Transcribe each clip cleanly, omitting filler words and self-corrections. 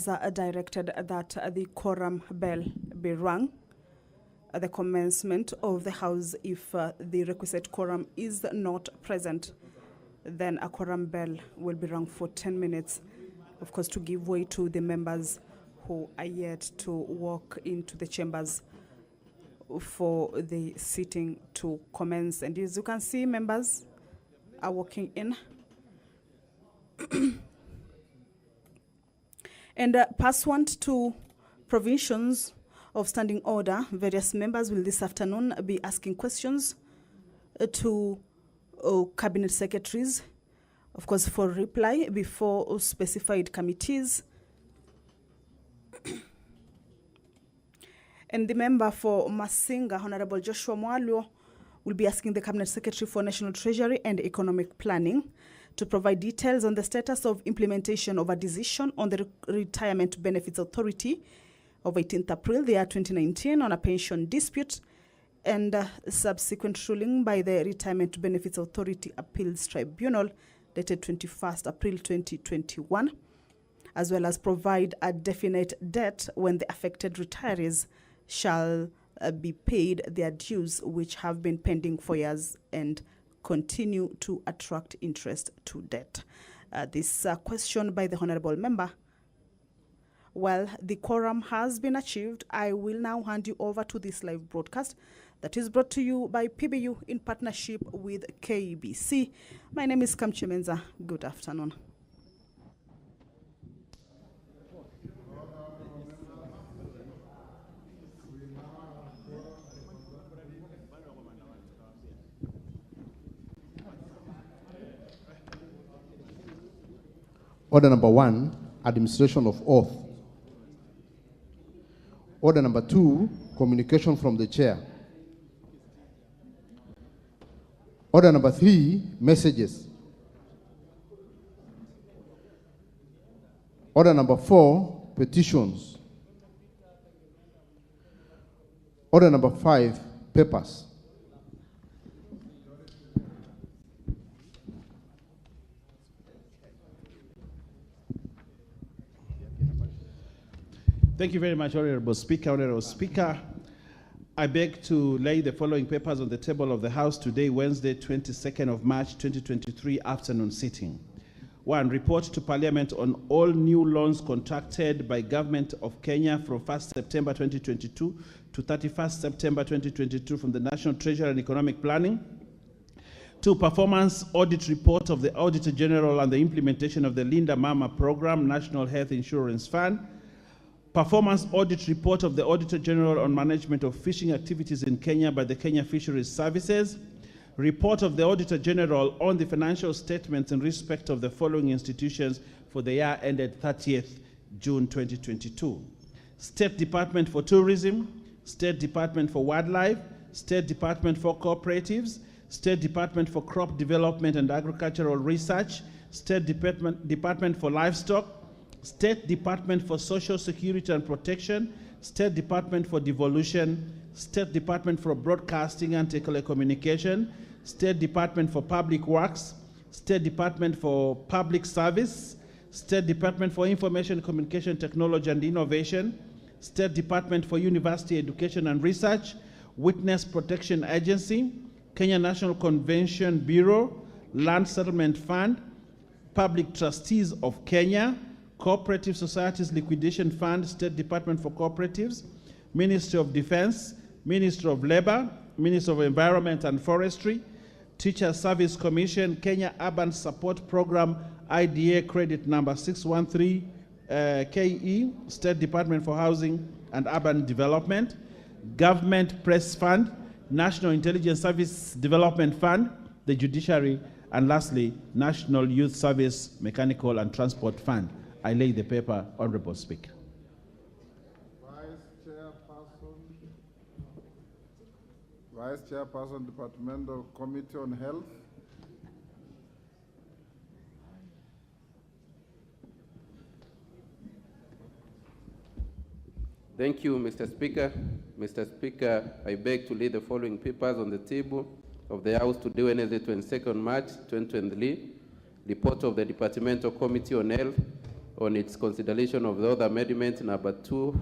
has directed that the quorum bell be rung at the commencement of the House. If the requisite quorum is not present, then a quorum bell will be rung for 10 minutes, of course, to give way to the members who are yet to walk into the chambers for the sitting to commence. And as you can see, members are walking in. And pursuant to provisions of standing order, various members will this afternoon be asking questions to cabinet secretaries, of course, for reply before specified committees. And the member for Masinga, Honorable Joshua Mwalio, will be asking the Cabinet Secretary for National Treasury and Economic Planning to provide details on the status of implementation of a decision on the Retirement Benefits Authority of 18th April, the year 2019, on a pension dispute, and subsequent ruling by the Retirement Benefits Authority Appeals Tribunal dated 21st April 2021, as well as provide a definite date when the affected retirees shall be paid their dues, which have been pending for years and continue to attract interest to date. This question by the Honorable Member. Well, the quorum has been achieved. I will now hand you over to this live broadcast that is brought to you by PBU in partnership with KBC. My name is Kamchi Menza. Good afternoon. Order number 1, administration of oath. Order number 2, communication from the chair. Order number 3, messages. Order number 4, petitions. Order number 5, papers. Thank you very much, Honorable Speaker. Honorable Speaker, I beg to lay the following papers on the table of the House today, Wednesday, 22nd of March, 2023, afternoon sitting. 1. Report to Parliament on all new loans contracted by Government of Kenya from 1st September 2022 to 31st September 2022 from the National Treasury and Economic Planning. 2. Performance audit report of the Auditor General and the implementation of the Linda Mama Program, National Health Insurance Fund. Performance audit report of the Auditor General on management of fishing activities in Kenya by the Kenya Fisheries Services. Report of the Auditor General on the financial statements in respect of the following institutions for the year ended 30th June 2022. State Department for Tourism, State Department for Wildlife, State Department for Cooperatives, State Department for Crop Development and Agricultural Research, State Department for Livestock, State Department for Social Security and Protection, State Department for Devolution, State Department for Broadcasting and Telecommunication, State Department for Public Works, State Department for Public Service, State Department for Information, Communication, Technology and Innovation, State Department for University Education and Research, Witness Protection Agency, Kenya National Convention Bureau, Land Settlement Fund, Public Trustees of Kenya, Cooperative Societies Liquidation Fund, State Department for Cooperatives, Ministry of Defense, Ministry of Labor, Ministry of Environment and Forestry, Teacher Service Commission, Kenya Urban Support Program, IDA credit number 613 KE, State Department for Housing and Urban Development, Government Press Fund, National Intelligence Service Development Fund, the Judiciary, and lastly, National Youth Service Mechanical and Transport Fund. I lay the paper, Honorable Speaker. Vice Chairperson, Departmental Committee on Health. Thank you, Mr. Speaker. Mr. Speaker, I beg to lay the following papers on the table of the House today, Wednesday, 22nd March, 2023. Report of the Departmental Committee on Health, on its consideration of the other amendment number 2,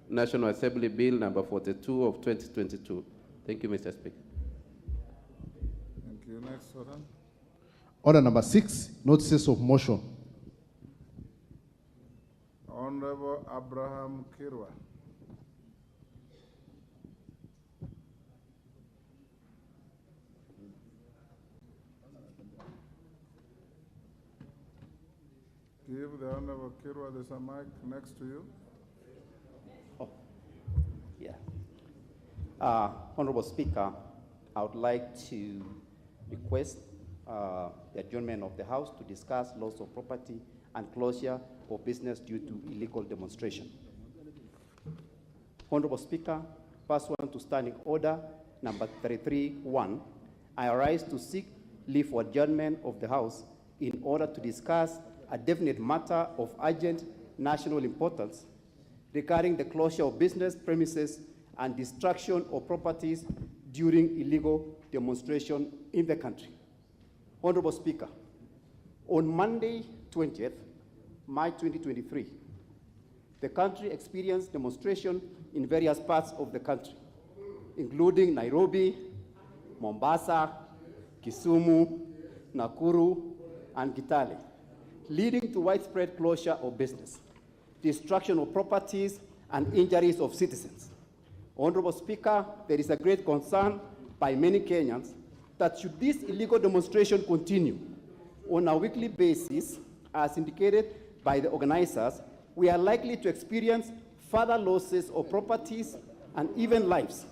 National Assembly Bill number 42 of 2022. Thank you, Mr. Speaker. Thank you. Next order. Order number 6, notices of motion. Honorable Abraham Kirwa. Give the Honorable Kirwa the mic next to you. Yeah. Honorable Speaker, I would like to request the adjournment of the House to discuss loss of property and closure of business due to illegal demonstration. Honorable Speaker, pursuant to Standing Order number 33-1, I arise to seek leave for adjournment of the House in order to discuss a definite matter of urgent national importance regarding the closure of business premises and destruction of properties during illegal demonstration in the country. Honorable Speaker, on Monday, 20th March 2023, the country experienced demonstration in various parts of the country, including Nairobi, Mombasa, Kisumu, Nakuru, and Kitale, leading to widespread closure of business, destruction of properties, and injuries of citizens. Honorable Speaker, there is a great concern by many Kenyans that should this illegal demonstration continue on a weekly basis, as indicated by the organizers, we are likely to experience further losses of properties and even lives.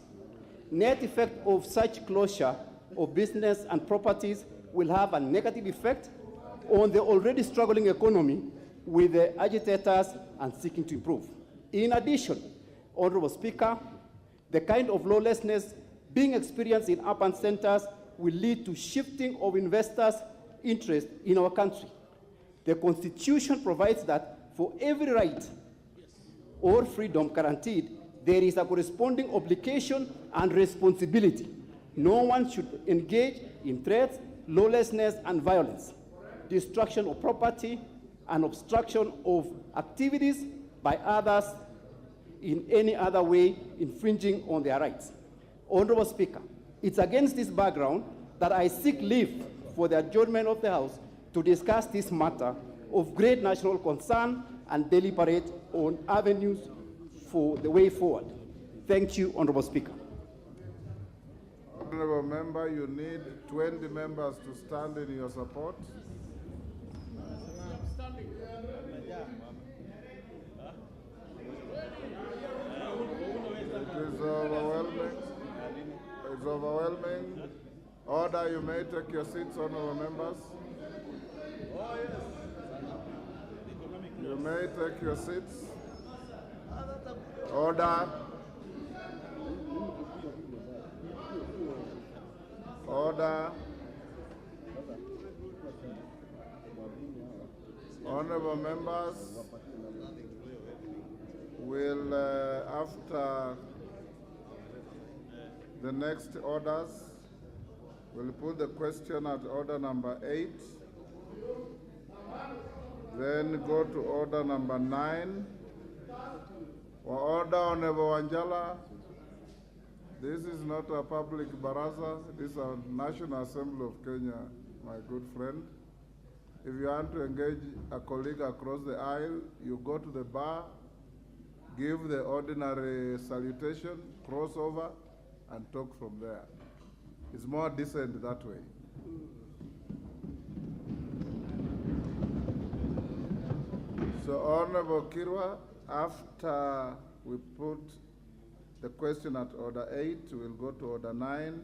Net effect of such closure of business and properties will have a negative effect on the already struggling economy, with the agitators and seeking to improve. In addition, Honorable Speaker, the kind of lawlessness being experienced in urban centers will lead to shifting of investors' interest in our country. The Constitution provides that for every right or freedom guaranteed, there is a corresponding obligation and responsibility. No one should engage in threats, lawlessness, and violence, destruction of property, and obstruction of activities by others in any other way infringing on their rights. Honorable Speaker, it's against this background that I seek leave for the adjournment of the House to discuss this matter of great national concern and deliberate on avenues for the way forward. Thank you, Honorable Speaker. Honorable Member, you need 20 members to stand in your support. It is overwhelming. It's overwhelming. Order, you may take your seats, honorable members. You may take your seats. Order. Order. Honorable members, will after the next orders, we'll put the question at order number 8, then go to order number 9. Order, Honorable Wanjala, this is not a public baraza, this is a National Assembly of Kenya, my good friend. If you want to engage a colleague across the aisle, you go to the bar, give the ordinary salutation, cross over, and talk from there. It's more decent that way. So, Honorable Kirwa, after we put the question at order 8, we'll go to order 9.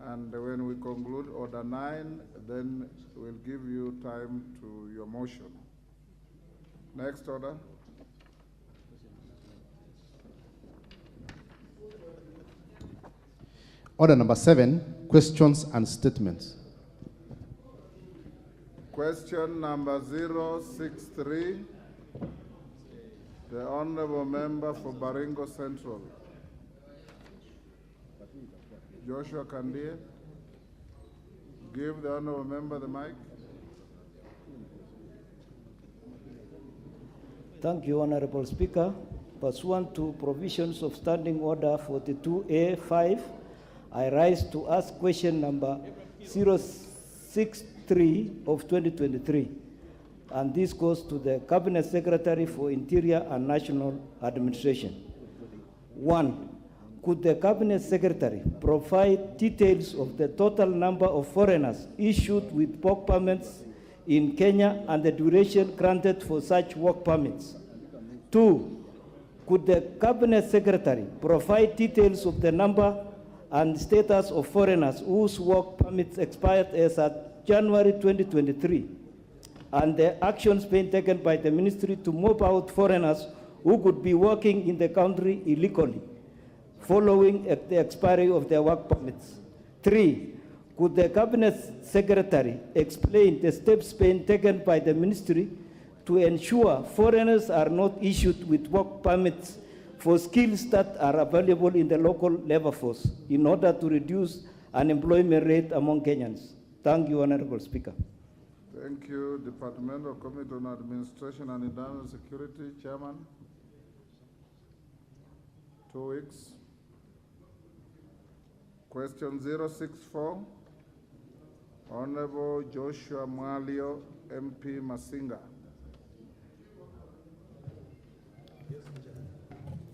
And when we conclude order 9, then we'll give you time to your motion. Next order. Order number 7, questions and statements. Question number 063, the Honorable Member for Baringo Central, Joshua Kandie. Give the Honorable Member the mic. Thank you, Honorable Speaker. Pursuant to provisions of Standing Order 42A5, I rise to ask question number 063 of 2023. And this goes to the Cabinet Secretary for Interior and National Administration. 1. Could the Cabinet Secretary provide details of the total number of foreigners issued with work permits in Kenya and the duration granted for such work permits? 2. Could the Cabinet Secretary provide details of the number and status of foreigners whose work permits expired as at January 2023, and the actions being taken by the ministry to move out foreigners who could be working in the country illegally following the expiry of their work permits? 3. Could the Cabinet Secretary explain the steps being taken by the ministry to ensure foreigners are not issued with work permits for skills that are available in the local labor force in order to reduce unemployment rate among Kenyans? Thank you, Honorable Speaker. Thank you. Departmental Committee on Administration and Internal Security, Chairman. 2 weeks. Question 064, Honorable Joshua Mwalio, MP Masinga.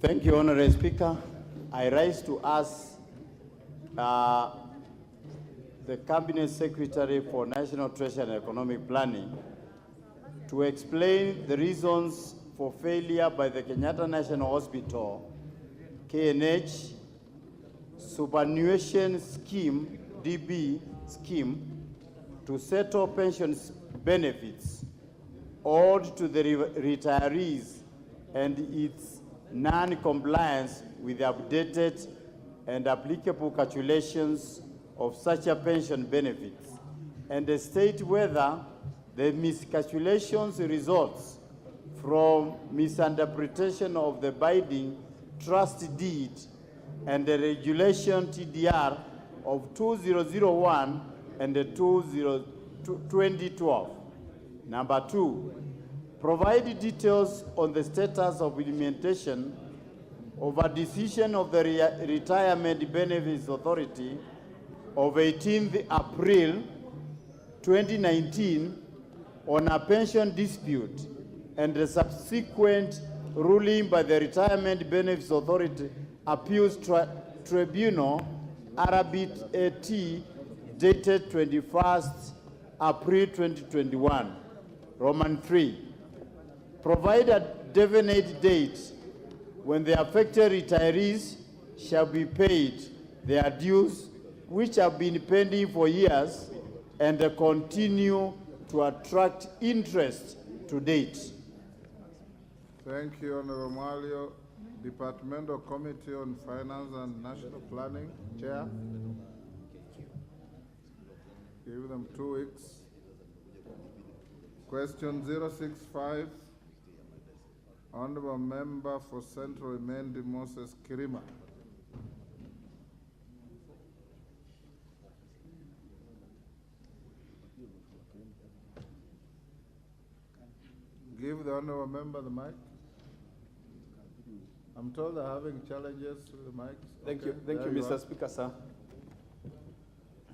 Thank you, Honorable Speaker. I rise to ask the Cabinet Secretary for National Treasury and Economic Planning to explain the reasons for failure by the Kenyatta National Hospital, KNH, superannuation scheme, DB scheme, to settle pensions benefits owed to the retirees and its non-compliance with the updated and applicable calculations of such a pension benefits, and state whether the miscalculations results from misinterpretation of the binding trust deed and the regulation TDR of 2001 and the 2012. Number 2, provide details on the status of implementation of a decision of the Retirement Benefits Authority of 18th April 2019 on a pension dispute and the subsequent ruling by the Retirement Benefits Authority Appeals Tribunal, Arabit AT, dated 21st April 2021. Roman 3, provide a definite date when the affected retirees shall be paid their dues, which have been pending for years and continue to attract interest to date. Thank you, Honorable Mwalio. Departmental Committee on Finance and National Planning, Chair. Give them 2 weeks. Question 065, Honorable Member for Central Emendi Moses Kirima. Give the Honorable Member the mic. I'm told they're having challenges with the mics. Thank Okay, you, Mr. Speaker, sir.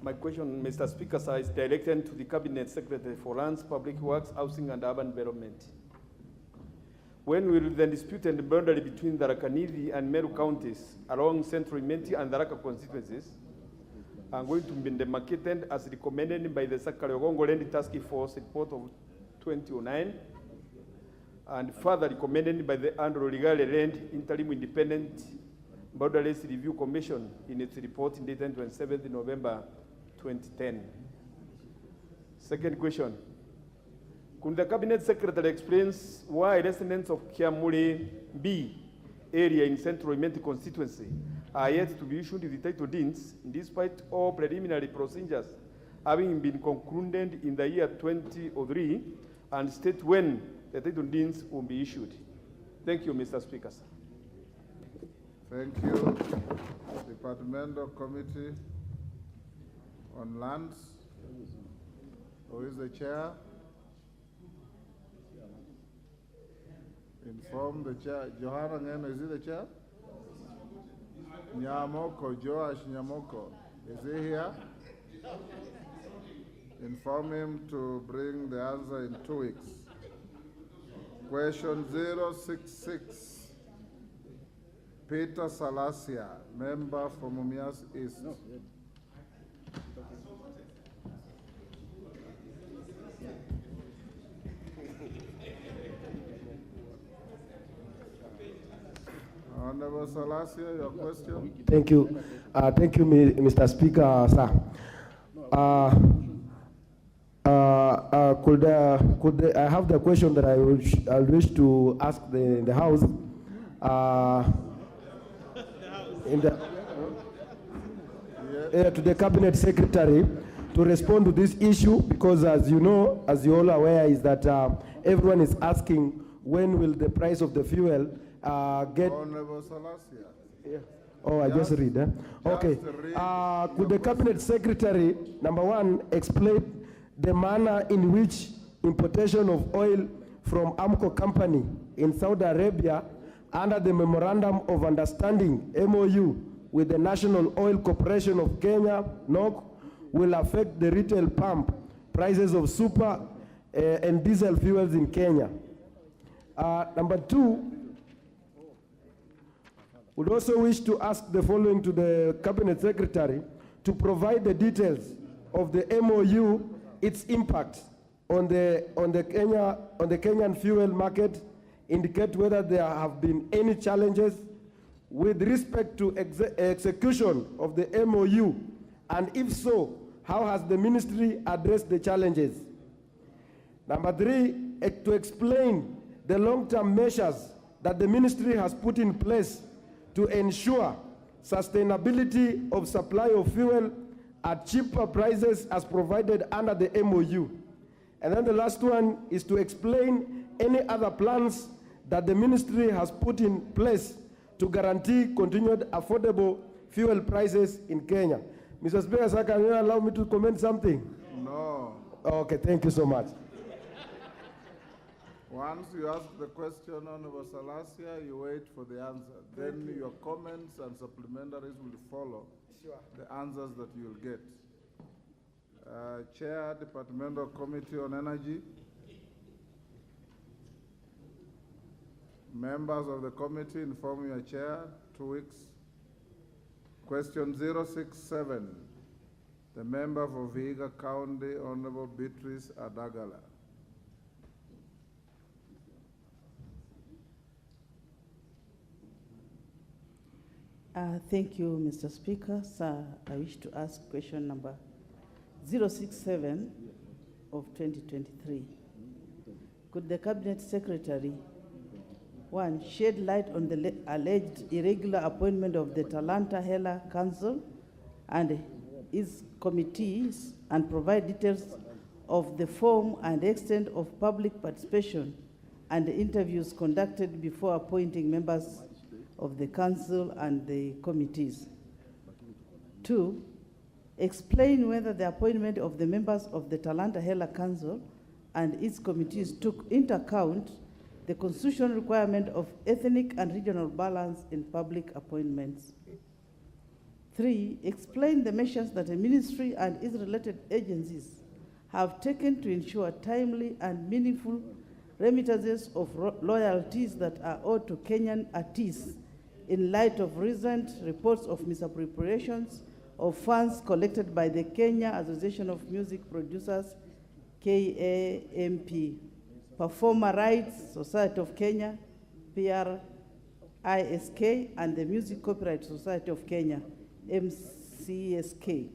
My question, Mr. Speaker, sir, is directed to the Cabinet Secretary for Lands, Public Works, Housing and Urban Development. When will the disputed boundary between the Tharaka-Nithi and Meru counties along Central Imenti and Tharaka constituencies are going to be demarcated as recommended by the Sakare-Ogongo Land Task Force report of 2009 and further recommended by the Andrew Legale Land Interim Independent Boundaries Review Commission in its report dated 27th November 2010. Second question. Could the Cabinet Secretary explain why residents of Kiamuri B area in Central Imenti constituency are yet to be issued with title deeds despite all preliminary procedures having been concluded in the year 2003, and state when the title deeds will be issued? Thank you, Mr. Speaker. Thank you. Departmental Committee on Lands. Who is the chair? Inform the chair. Johanna Ngeno, is he the chair? Nyamoko, Joash Nyamoko, is he here? Inform him to bring the answer in 2 weeks. Question 066. Peter Salasia, member from Mumias East. Honorable Salasia, your question. Thank you. Thank you, Mr. Speaker, sir. Could I have the question that I wish to ask the House? To the Cabinet Secretary to respond to this issue, because as you know, as you all are aware, is that everyone is asking when will the price of the fuel get. Honorable Salasia. Yeah. Oh, I just read. Okay. Could the Cabinet Secretary, number one, explain the manner in which importation of oil from Aramco Company in Saudi Arabia under the Memorandum of Understanding, MOU, with the National Oil Corporation of Kenya, NOC, will affect the retail pump prices of super and diesel fuels in Kenya. Number two, would also wish to ask the following to the Cabinet Secretary to provide the details of the MOU, its impact on the Kenyan fuel market, indicate whether there have been any challenges with respect to execution of the MOU, and if so, how has the ministry addressed the challenges? Number three, to explain the long-term measures that the ministry has put in place to ensure sustainability of supply of fuel at cheaper prices as provided under the MOU. And then the last one is to explain any other plans that the ministry has put in place to guarantee continued affordable fuel prices in Kenya. Mr. Speaker, sir, can you allow me to comment something? No. Okay, thank you so much. Once you ask the question, Honorable Salasia, you wait for the answer. Then your comments and supplementaries will follow the answers that you'll get. Chair, Departmental Committee on Energy. Members of the committee, inform your chair, 2 weeks. Question 067, the member for Vihiga County, Honorable Beatrice Adagala. Thank you, Mr. Speaker. Sir, I wish to ask question number 067 of 2023. Could the Cabinet Secretary, one, shed light on the alleged irregular appointment of the Talanta Hela Council and its committees, and provide details of the form and extent of public participation and the interviews conducted before appointing members of the council and the committees. Two, explain whether the appointment of the members of the Talanta Hela Council and its committees took into account the constitutional requirement of ethnic and regional balance in public appointments. Three, explain the measures that the ministry and its related agencies have taken to ensure timely and meaningful remittances of royalties that are owed to Kenyan artists in light of recent reports of misappropriations of funds collected by the Kenya Association of Music Producers, KAMP, Performer Rights Society of Kenya, PRISK, and the Music Copyright Society of Kenya, MCSK.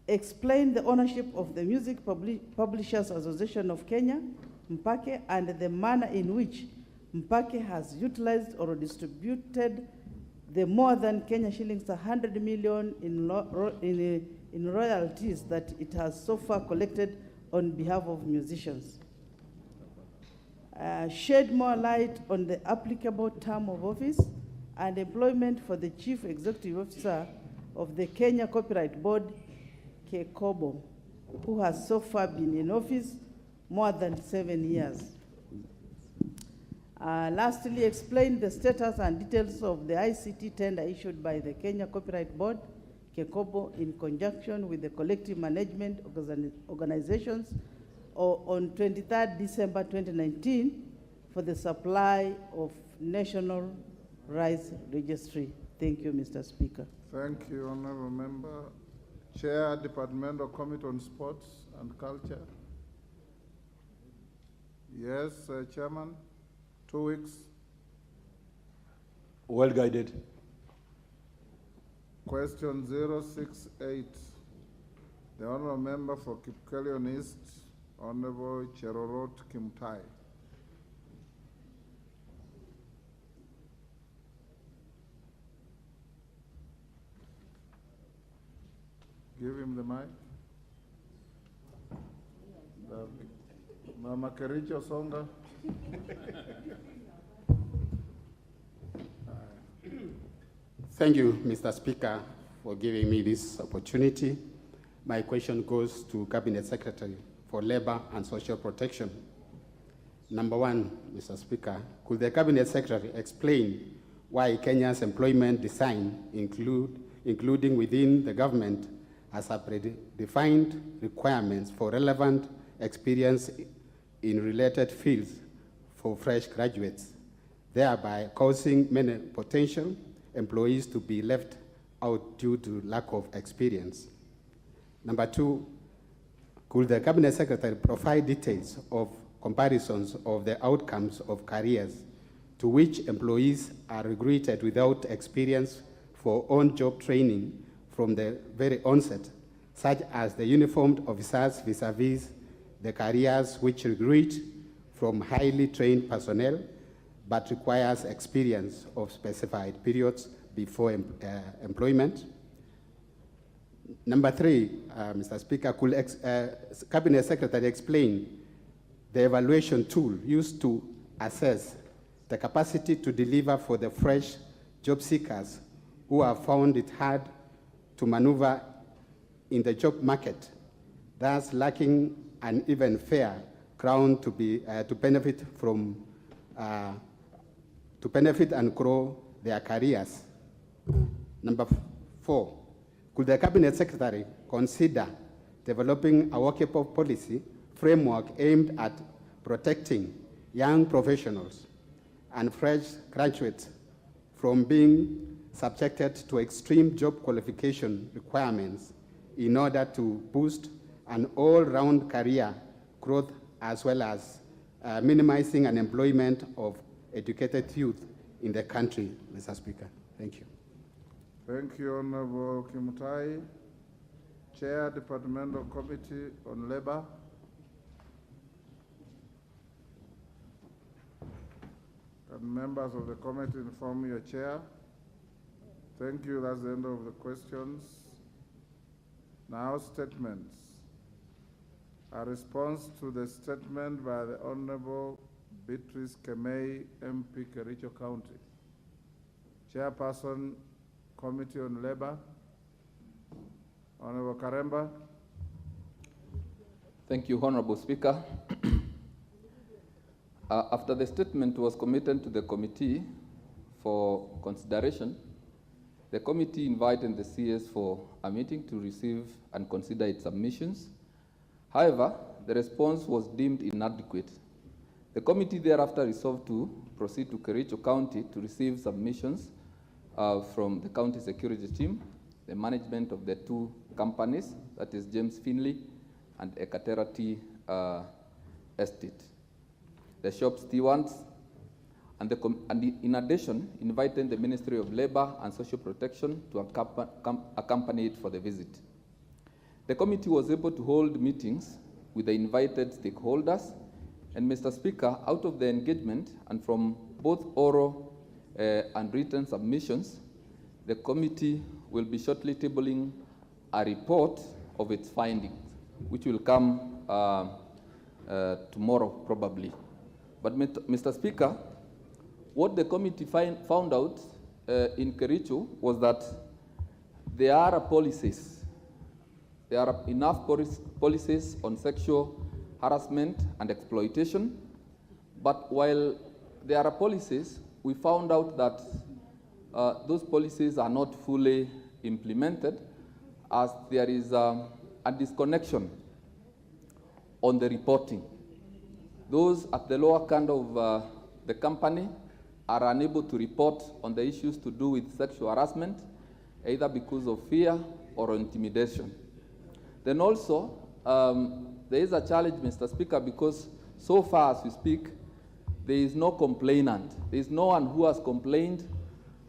Explain the ownership of the Music Publishers Association of Kenya, MPAKE, and the manner in which MPAKE has utilized or distributed the more than Kenya shillings 100 million in royalties that it has so far collected on behalf of musicians. Shed more light on the applicable term of office and employment for the Chief Executive Officer of the Kenya Copyright Board, KECOBO, who has so far been in office more than 7 years. Lastly, explain the status and details of the ICT tender issued by the Kenya Copyright Board, KECOBO, in conjunction with the collective management organizations on 23rd December 2019 for the supply of National Rights Registry. Thank you, Mr. Speaker. Thank you, Honorable Member. Chair, Departmental Committee on Sports and Culture. Yes, Chairman. 2 weeks. Well guided. Question 068. The Honorable Member for Kipkelion East, Honorable Cherorot Kimtai. Give him the mic. Mama Kericho Songa. Thank you, Mr. Speaker, for giving me this opportunity. My question goes to Cabinet Secretary for Labor and Social Protection. Number one, Mr. Speaker, could the Cabinet Secretary explain why Kenya's employment design, including within the government, has a predefined requirements for relevant experience in related fields for fresh graduates, thereby causing many potential employees to be left out due to lack of experience? Number two, could the Cabinet Secretary provide details of comparisons of the outcomes of careers to which employees are recruited without experience for on-job training from the very onset, such as the uniformed officers vis-a-vis the careers which recruit from highly trained personnel but requires experience of specified periods before employment? Number three, Mr. Speaker, could Cabinet Secretary explain the evaluation tool used to assess the capacity to deliver for the fresh job seekers who have found it hard to maneuver in the job market, thus lacking an even fair ground to benefit and grow their careers? Number four, could the Cabinet Secretary consider developing a workable policy framework aimed at protecting young professionals and fresh graduates from being subjected to extreme job qualification requirements in order to boost an all-round career growth as well as minimizing unemployment of educated youth in the country, Mr. Speaker? Thank you. Thank you, Honorable Kimutai. Chair, Departmental Committee on Labor. Can members of the committee inform your chair? Thank you. That's the end of the questions. Now, statements. A response to the statement by the Honorable Beatrice Kemei, MP, Kericho County. Chairperson, Committee on Labor, Honorable Karemba. Thank you, Honorable Speaker. After the statement was committed to the committee for consideration, the committee invited the CS for a meeting to receive and consider its submissions. However, the response was deemed inadequate. The committee thereafter resolved to proceed to Kericho County to receive submissions from the county security team, the management of the two companies, that is James Finley and Ekatera Tea Estate, the shop stewards, and in addition, invited the Ministry of Labor and Social Protection to accompany it for the visit. The committee was able to hold meetings with the invited stakeholders, and Mr. Speaker, out of the engagement and from both oral and written submissions, the committee will be shortly tabling a report of its findings, which will come tomorrow probably. But Mr. Speaker, what the committee found out in Kericho was that there are policies. There are enough policies on sexual harassment and exploitation, but while there are policies, we found out that those policies are not fully implemented, as there is a disconnection on the reporting. Those at the lower kind of the company are unable to report on the issues to do with sexual harassment, either because of fear or intimidation. Then also, there is a challenge, Mr. Speaker, because so far as we speak, there is no complainant. There is no one who has complained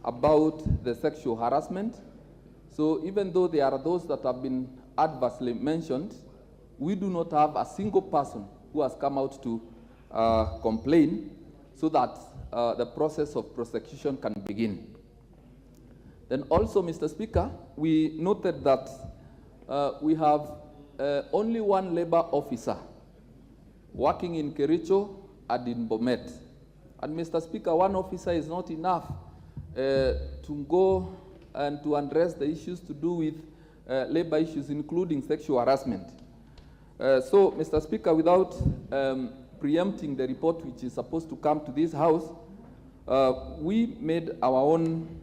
about the sexual harassment. So even though there are those that have been adversely mentioned, we do not have a single person who has come out to complain, so that the process of prosecution can begin. Then also, Mr. Speaker, we noted that we have only one labor officer working in Kericho and in Bomet. And Mr. Speaker, one officer is not enough to go and to address the issues to do with labor issues, including sexual harassment. So, Mr. Speaker, without preempting the report which is supposed to come to this House, we made our own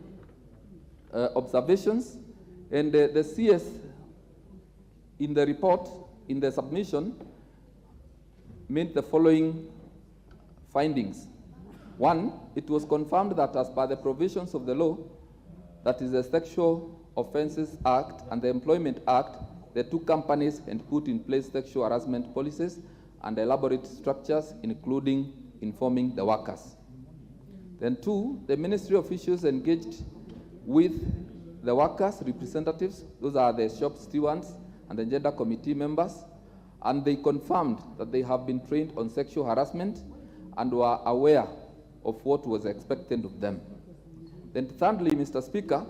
observations, and the CS in the report, in the submission, made the following findings. One, it was confirmed that as per the provisions of the law, that is the Sexual Offences Act and the Employment Act, the two companies had put in place sexual harassment policies and elaborate structures, including informing the workers. Then two, the ministry officials engaged with the workers' representatives, those are the shop stewards and the gender committee members, and they confirmed that they have been trained on sexual harassment and were aware of what was expected of them. Then thirdly, Mr. Speaker,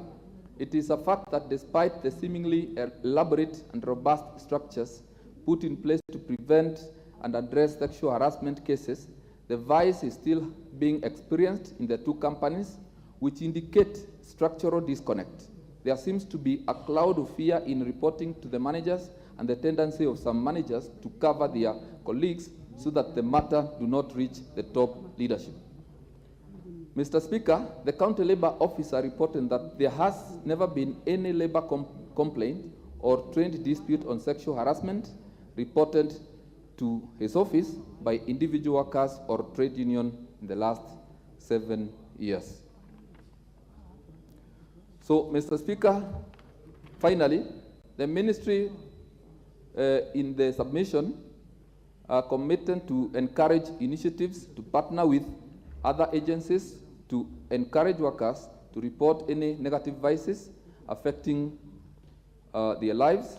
it is a fact that despite the seemingly elaborate and robust structures put in place to prevent and address sexual harassment cases, the vice is still being experienced in the two companies, which indicate structural disconnect. There seems to be a cloud of fear in reporting to the managers and the tendency of some managers to cover their colleagues so that the matter do not reach the top leadership. Mr. Speaker, the county labor officer reported that there has never been any labor complaint or trained dispute on sexual harassment reported to his office by individual workers or trade union in the last 7 years. So, Mr. Speaker, finally, the ministry in the submission are committed to encourage initiatives to partner with other agencies to encourage workers to report any negative vices affecting their lives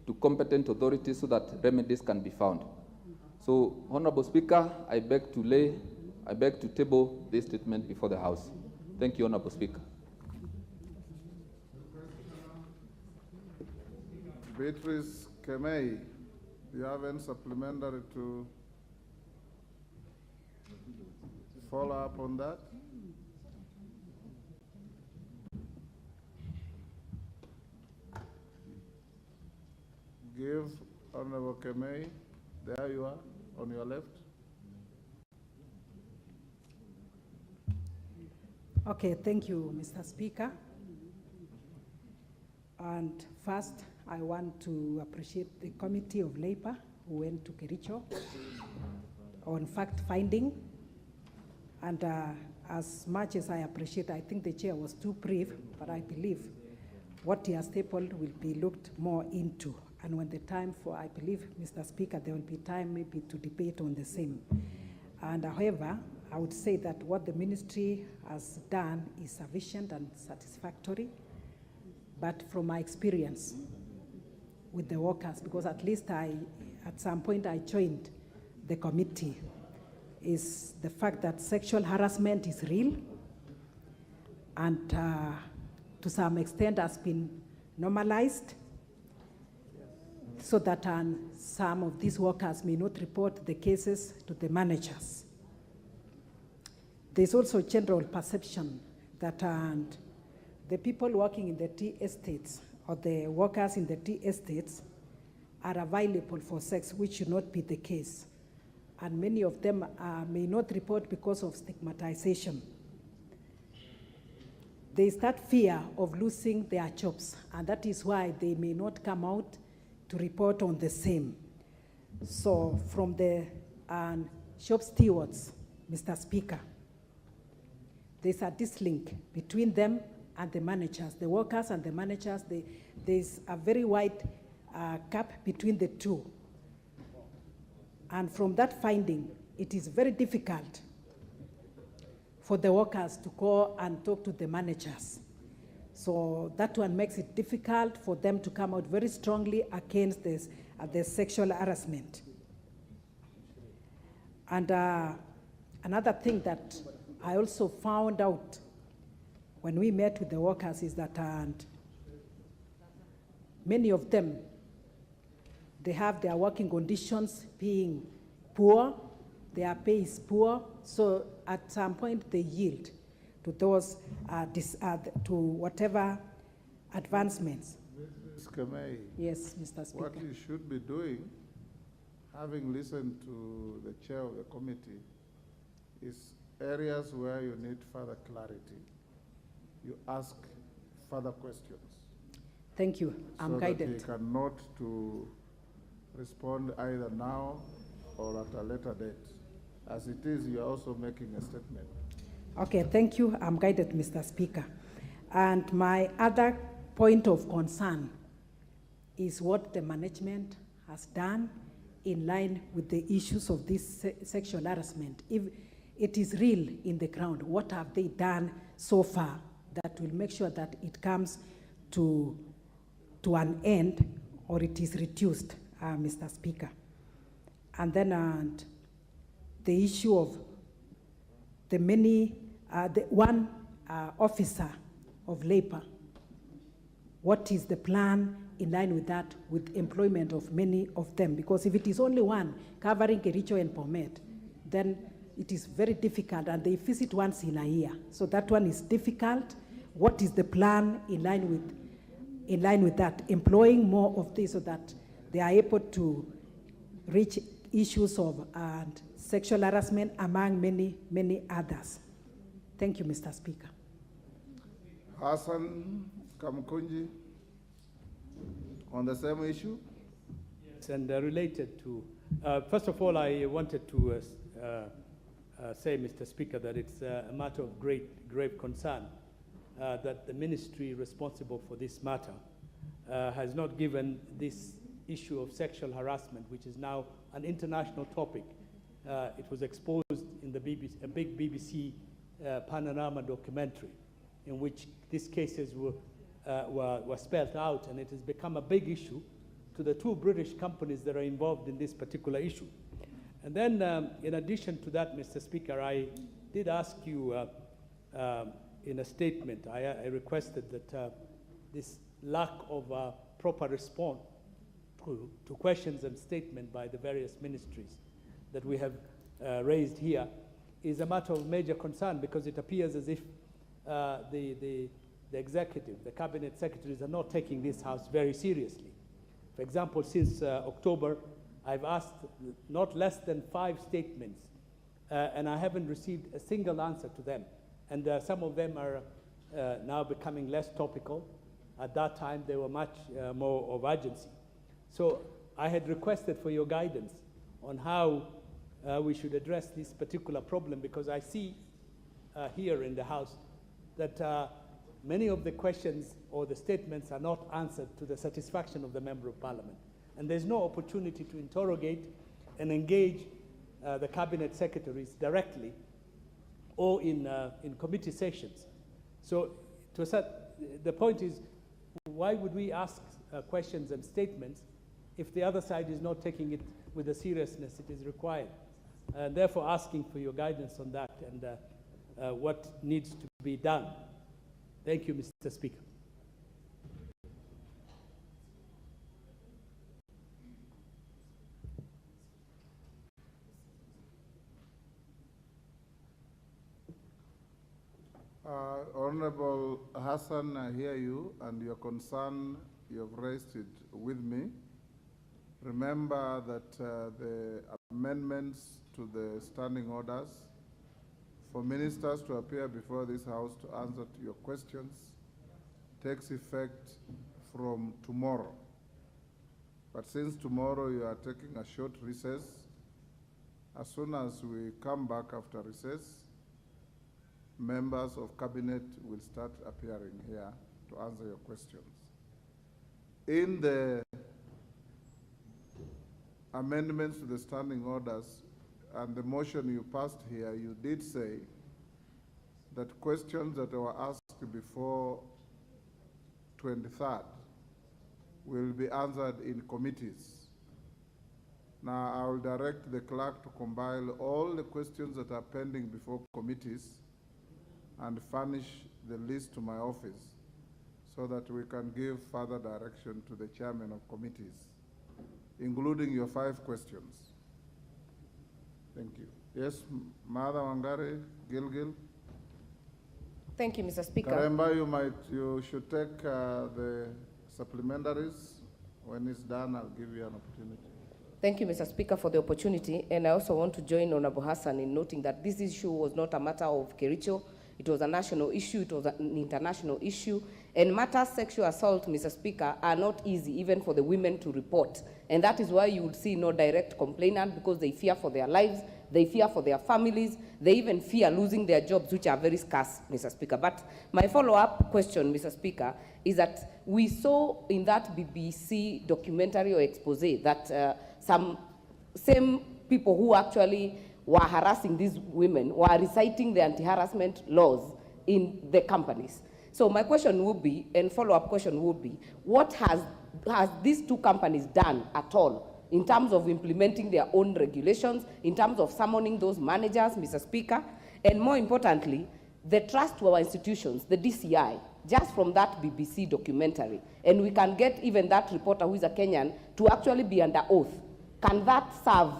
to competent authorities so that remedies can be found. So, Honorable Speaker, I beg to table this statement before the House. Thank you, Honorable Speaker. Beatrice Kemei, do you have any supplementary to follow up on that? Give Honorable Kemei, there you are, on your left. Okay, thank you, Mr. Speaker. And first, I want to appreciate the Committee of Labor who went to Kericho on fact-finding. And as much as I appreciate, I think the chair was too brief, but I believe what he has stapled will be looked more into. And when the time for, I believe, Mr. Speaker, there will be time maybe to debate on the same. And however, I would say that what the ministry has done is sufficient and satisfactory. But from my experience with the workers, because at least at some point I joined the committee, is the fact that sexual harassment is real and to some extent has been normalized so that some of these workers may not report the cases to the managers. There's also general perception that the people working in the tea estates or the workers in the tea estates are available for sex, which should not be the case. and many of them may not report because of stigmatization. There is that fear of losing their jobs, and that is why they may not come out to report on the same. So from the shop stewards, Mr. Speaker, there's a dislink between them and the managers, the workers and the managers. There's a very wide gap between the two. And from that finding, it is very difficult for the workers to go and talk to the managers. So that one makes it difficult for them to come out very strongly against this, the sexual harassment. And another thing that I also found out when we met with the workers is that many of them, they have their working conditions being poor, their pay is poor, so at some point they yield to those, to whatever advancements. Ms. Kemei, yes, Mr. Speaker. What you should be doing, having listened to the chair of the committee, is areas where you need further clarity. You ask further questions. Thank you. I'm so guided. That he cannot to respond either now or at a later date. As it is, you are also making a statement. Okay, thank you. I'm guided, Mr. Speaker. And my other point of concern is what the management has done in line with the issues of this sexual harassment. If it is real in the ground, what have they done so far that will make sure that it comes to an end or it is reduced, Mr. Speaker? And then the issue of the one officer of labor. What is the plan in line with that, with employment of many of them? Because if it is only one covering Kericho and Bomet, then it is very difficult, and they visit once in a year. So that one is difficult. What is the plan in line with that? Employing more of this so that they are able to reach issues of sexual harassment among many, many others. Thank you, Mr. Speaker. Hassan Kamkunji, on the same issue? Yes, and related to, first of all, I wanted to say, Mr. Speaker, that it's a matter of grave concern that the ministry responsible for this matter has not given this issue of sexual harassment, which is now an international topic. It was exposed in the BBC, a big BBC Panorama documentary, in which these cases were spelled out, and it has become a big issue to the two British companies that are involved in this particular issue. And then, in addition to that, Mr. Speaker, I did ask you in a statement, I requested that this lack of proper response to questions and statement by the various ministries that we have raised here is a matter of major concern, because it appears as if the executive, the cabinet secretaries are not taking this house very seriously. For example, since October, I've asked not less than 5 statements, and I haven't received a single answer to them. And some of them are now becoming less topical. At that time, they were much more of urgency. So I had requested for your guidance on how we should address this particular problem, because I see here in the House that many of the questions or the statements are not answered to the satisfaction of the Member of Parliament. And there's no opportunity to interrogate and engage the cabinet secretaries directly or in committee sessions. So the point is, why would we ask questions and statements if the other side is not taking it with the seriousness it is required? And therefore asking for your guidance on that and what needs to be done. Thank you, Mr. Speaker. Honorable Hassan, I hear you, and your concern, you have raised it with me. Remember that the amendments to the standing orders for ministers to appear before this House to answer to your questions takes effect from tomorrow. But since tomorrow you are taking a short recess, as soon as we come back after recess, members of cabinet will start appearing here to answer your questions. In the amendments to the standing orders and the motion you passed here, you did say that questions that were asked before 23rd will be answered in committees. Now, I will direct the clerk to compile all the questions that are pending before committees and furnish the list to my office so that we can give further direction to the chairman of committees, including your 5 questions. Thank you. Yes, Madam Wangari, Gilgil. Thank you, Mr. Speaker. Karemba, you should take the supplementaries. When it's done, I'll give you an opportunity. Thank you, Mr. Speaker, for the opportunity. And I also want to join Honorable Hassan in noting that this issue was not a matter of Kericho. It was a national issue. It was an international issue. And matters sexual assault, Mr. Speaker, are not easy even for the women to report. And that is why you would see no direct complainant, because they fear for their lives, they fear for their families, they even fear losing their jobs, which are very scarce, Mr. Speaker. But my follow-up question, Mr. Speaker, is that we saw in that BBC documentary or expose that some same people who actually were harassing these women were reciting the anti-harassment laws in the companies. So my question would be, and follow-up question would be, what has these 2 companies done at all in terms of implementing their own regulations, in terms of summoning those managers, Mr. Speaker? And more importantly, the trust to our institutions, the DCI, just from that BBC documentary, and we can get even that reporter who is a Kenyan to actually be under oath. Can that serve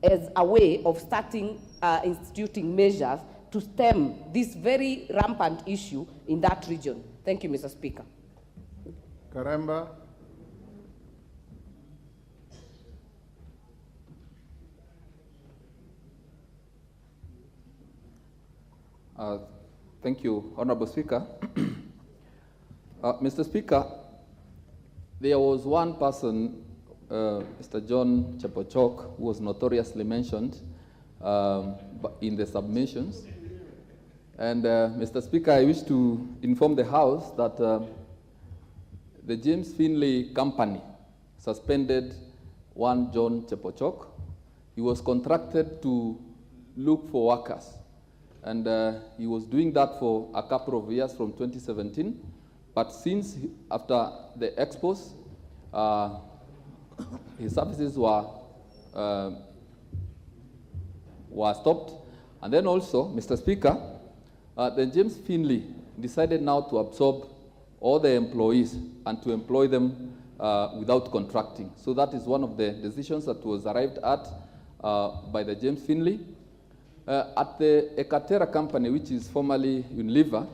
as a way of starting instituting measures to stem this very rampant issue in that region? Thank you, Mr. Speaker. Karemba. Thank you, Honorable Speaker. Mr. Speaker, there was one person, Mr. John Chepochok, who was notoriously mentioned in the submissions. And Mr. Speaker, I wish to inform the House that the James Finley Company suspended one John Chepochok. He was contracted to look for workers. And he was doing that for a couple of years from 2017. But since after the expos, his services were stopped. And then also, Mr. Speaker, the James Finley decided now to absorb all the employees and to employ them without contracting. So that is one of the decisions that was arrived at by the James Finley. At the Ekatera company, which is formerly Unilever,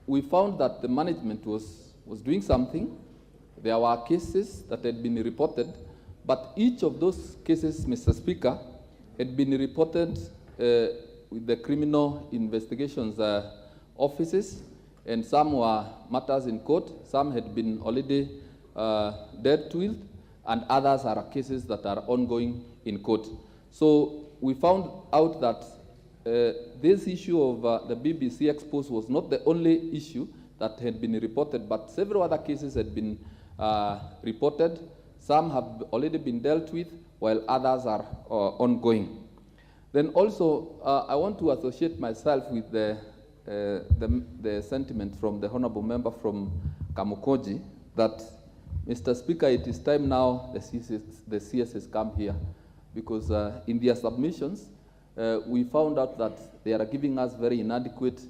we found that the management was doing something. There were cases that had been reported, but each of those cases, Mr. Speaker, had been reported with the criminal investigations offices, and some were matters in court, some had been already dealt with, and others are cases that are ongoing in court. So we found out that this issue of the BBC expose was not the only issue that had been reported, but several other cases had been reported. Some have already been dealt with, while others are ongoing. Then also, I want to associate myself with the sentiment from the honorable member from Kamukoji that, Mr. Speaker, it is time now the CS has come here, because in their submissions, we found out that they are giving us very inadequate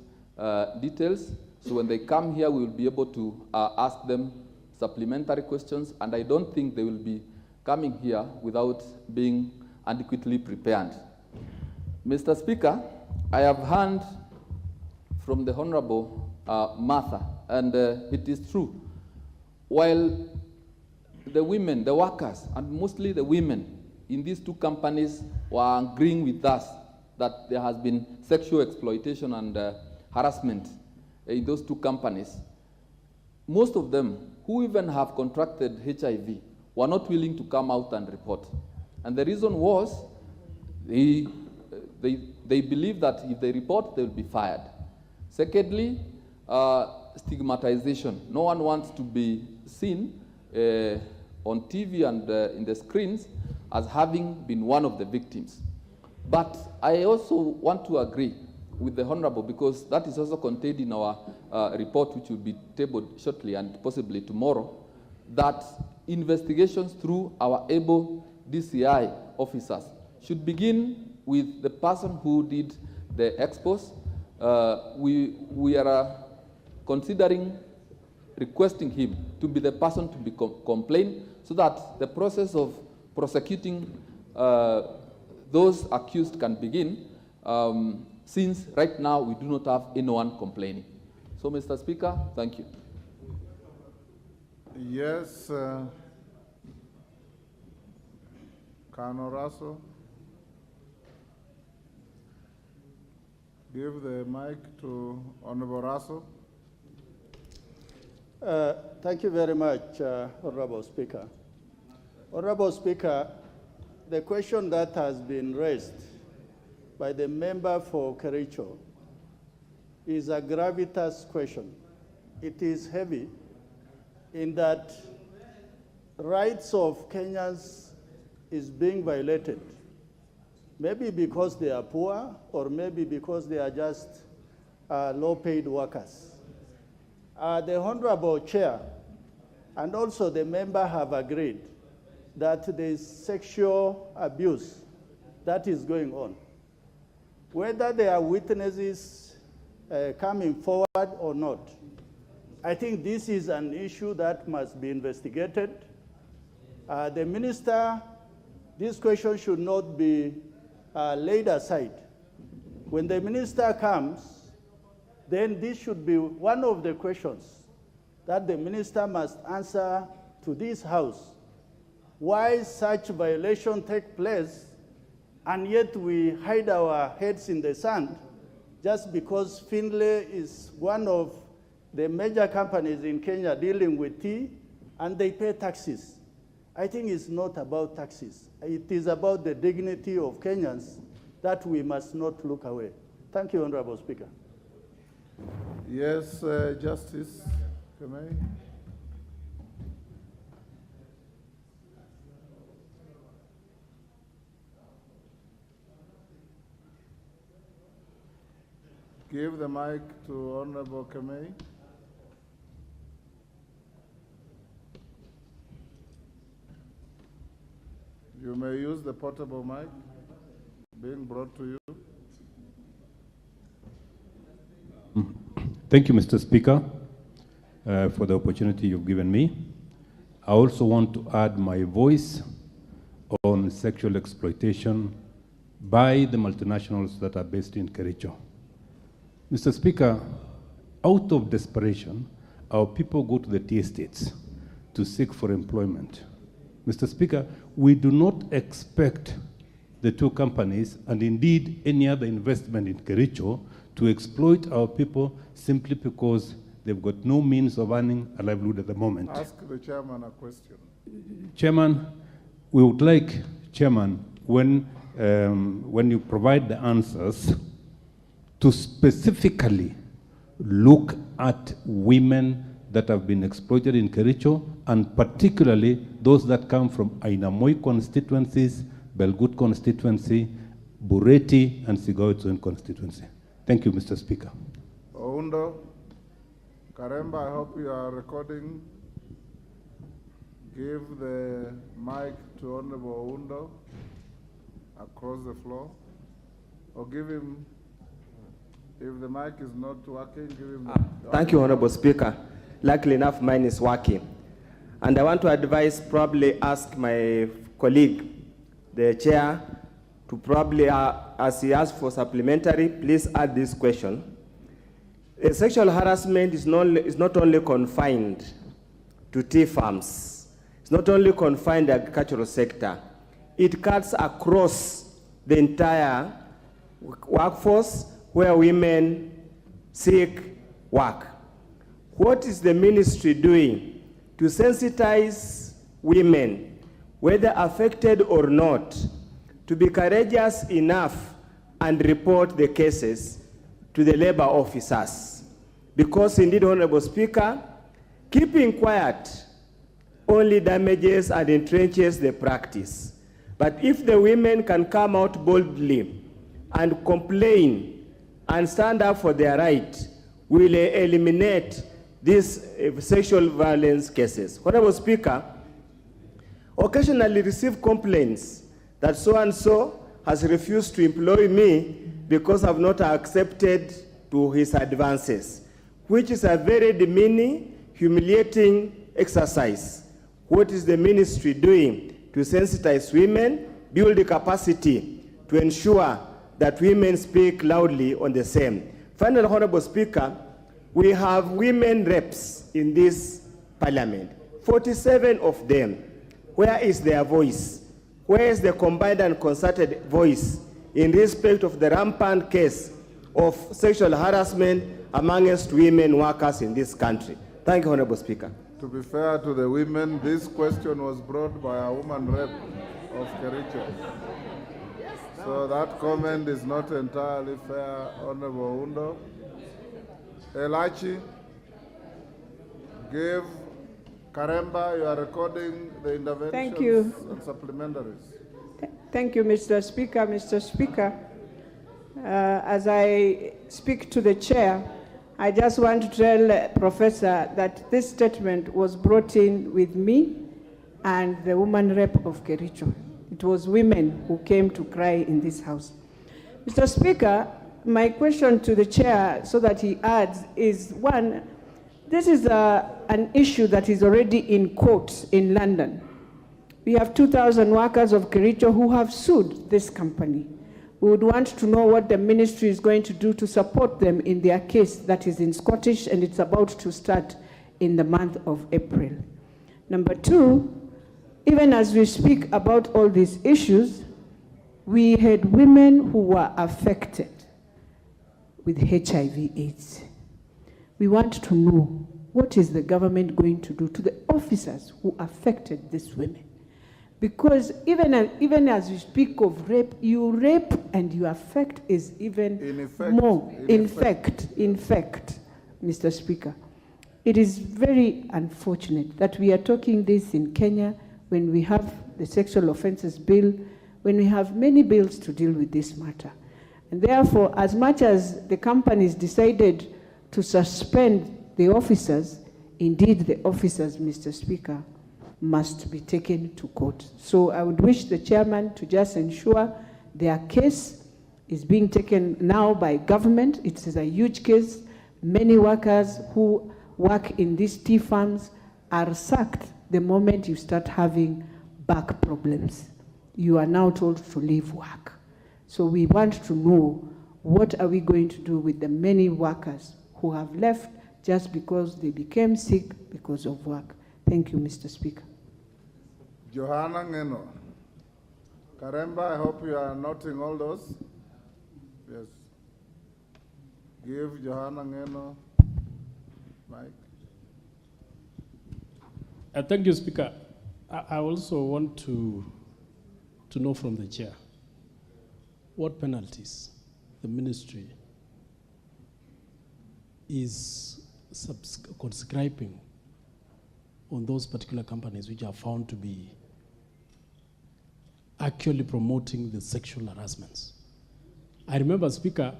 details. So when they come here, we will be able to ask them supplementary questions, and I don't think they will be coming here without being adequately prepared. Mr. Speaker, I have heard from the Honorable Martha, and it is true. While the women, the workers, and mostly the women in these two companies were agreeing with us that there has been sexual exploitation and harassment in those two companies. Most of them, who even have contracted HIV, were not willing to come out and report. And the reason was they believe that if they report, they will be fired. Secondly, stigmatization. No one wants to be seen on TV and in the screens as having been one of the victims. But I also want to agree with the Honorable, because that is also contained in our report, which will be tabled shortly and possibly tomorrow, that investigations through our able DCI officers should begin with the person who did the expose. We are considering requesting him to be the person to be complained, so that the process of prosecuting those accused can begin, since right now we do not have anyone complaining. So, Mr. Speaker, thank you. Yes, Colonel Russell. Give the mic to Honorable Russell. Thank you very much, Honorable Speaker. Honorable Speaker, the question that has been raised by the member for Kericho is a gravitas question. It is heavy in that rights of Kenyans is being violated, maybe because they are poor or maybe because they are just low-paid workers. The Honorable Chair and also the member have agreed that there is sexual abuse that is going on. Whether there are witnesses coming forward or not, I think this is an issue that must be investigated. The minister, this question should not be laid aside. When the minister comes, then this should be one of the questions that the minister must answer to this House. Why such violation take place, and yet we hide our heads in the sand just because Finlay is one of the major companies in Kenya dealing with tea, and they pay taxes. I think it's not about taxes. It is about the dignity of Kenyans that we must not look away. Thank you, Honorable Speaker. Yes, Justice Kemei. Give the mic to Honorable Kemei. You may use the portable mic being brought to you. Thank you, Mr. Speaker, for the opportunity you've given me. I also want to add my voice on sexual exploitation by the multinationals that are based in Kericho. Mr. Speaker, out of desperation, our people go to the tea estates to seek for employment. Mr. Speaker, we do not expect the two companies, and indeed any other investment in Kericho, to exploit our people simply because they've got no means of earning a livelihood at the moment. Ask the chairman a question. Chairman, we would like, Chairman, when you provide the answers, to specifically look at women that have been exploited in Kericho, and particularly those that come from Ainamoi constituencies, Belgut constituency, Bureti, and Sigawitsun constituency. Thank you, Mr. Speaker. Oundo, Karemba, I hope you are recording. Give the mic to Honorable Oundo across the floor, or give him. If the mic is not working, give him the... Thank you, Honorable Speaker. Luckily enough, mine is working. And I want to advise, probably ask my colleague, the chair, to probably, as he asked for supplementary, please add this question. Sexual harassment is not only confined to tea farms. It's not only confined to the agricultural sector. It cuts across the entire workforce where women seek work. What is the ministry doing to sensitize women, whether affected or not, to be courageous enough and report the cases to the labor officers? Because indeed, Honorable Speaker, keeping quiet only damages and entrenches the practice. But if the women can come out boldly and complain and stand up for their right, we'll eliminate these sexual violence cases. Honorable Speaker, occasionally receive complaints that so-and-so has refused to employ me because I've not accepted to his advances, which is a very demeaning, humiliating exercise. What is the ministry doing to sensitize women, build the capacity to ensure that women speak loudly on the same? Finally, Honorable Speaker, we have women reps in this parliament, 47 of them. Where is their voice? Where is the combined and concerted voice in respect of the rampant case of sexual harassment amongst women workers in this country? Thank you, Honorable Speaker. To be fair to the women, this question was brought by a woman rep of Kericho. So that comment is not entirely fair, Honorable Undo. Elachi, give Karemba, you are recording the interventions. Thank you. And supplementaries. Thank you, Mr. Speaker. Mr. Speaker, as I speak to the chair, I just want to tell Professor that this statement was brought in with me and the woman rep of Kericho. It was women who came to cry in this house. Mr. Speaker, my question to the chair, so that he adds, is one, this is an issue that is already in court in London. We have 2,000 workers of Kericho who have sued this company. We would want to know what the ministry is going to do to support them in their case that is in Scottish, and it's about to start in the month of April. Number two, even as we speak about all these issues, we had women who were affected with HIV/AIDS. We want to know, what is the government going to do to the officers who affected these women? Because even as you speak of rape, you rape and you affect is even more. In fact, Mr. Speaker, it is very unfortunate that we are talking this in Kenya when we have the Sexual Offences Bill, when we have many bills to deal with this matter. And therefore, as much as the companies decided to suspend the officers, indeed the officers, Mr. Speaker, must be taken to court. So I would wish the chairman to just ensure their case is being taken now by government. It is a huge case. Many workers who work in these tea farms are sacked the moment you start having back problems. You are now told to leave work. So we want to know, what are we going to do with the many workers who have left just because they became sick because of work? Thank you, Mr. Speaker. Johanna Ngeno. Karemba, I hope you are noting all those. Yes. Give Johanna Ngeno mic. Thank you, Speaker. I also want to know from the chair what penalties the ministry is conscribing on those particular companies which are found to be actually promoting the sexual harassments. I remember, Speaker,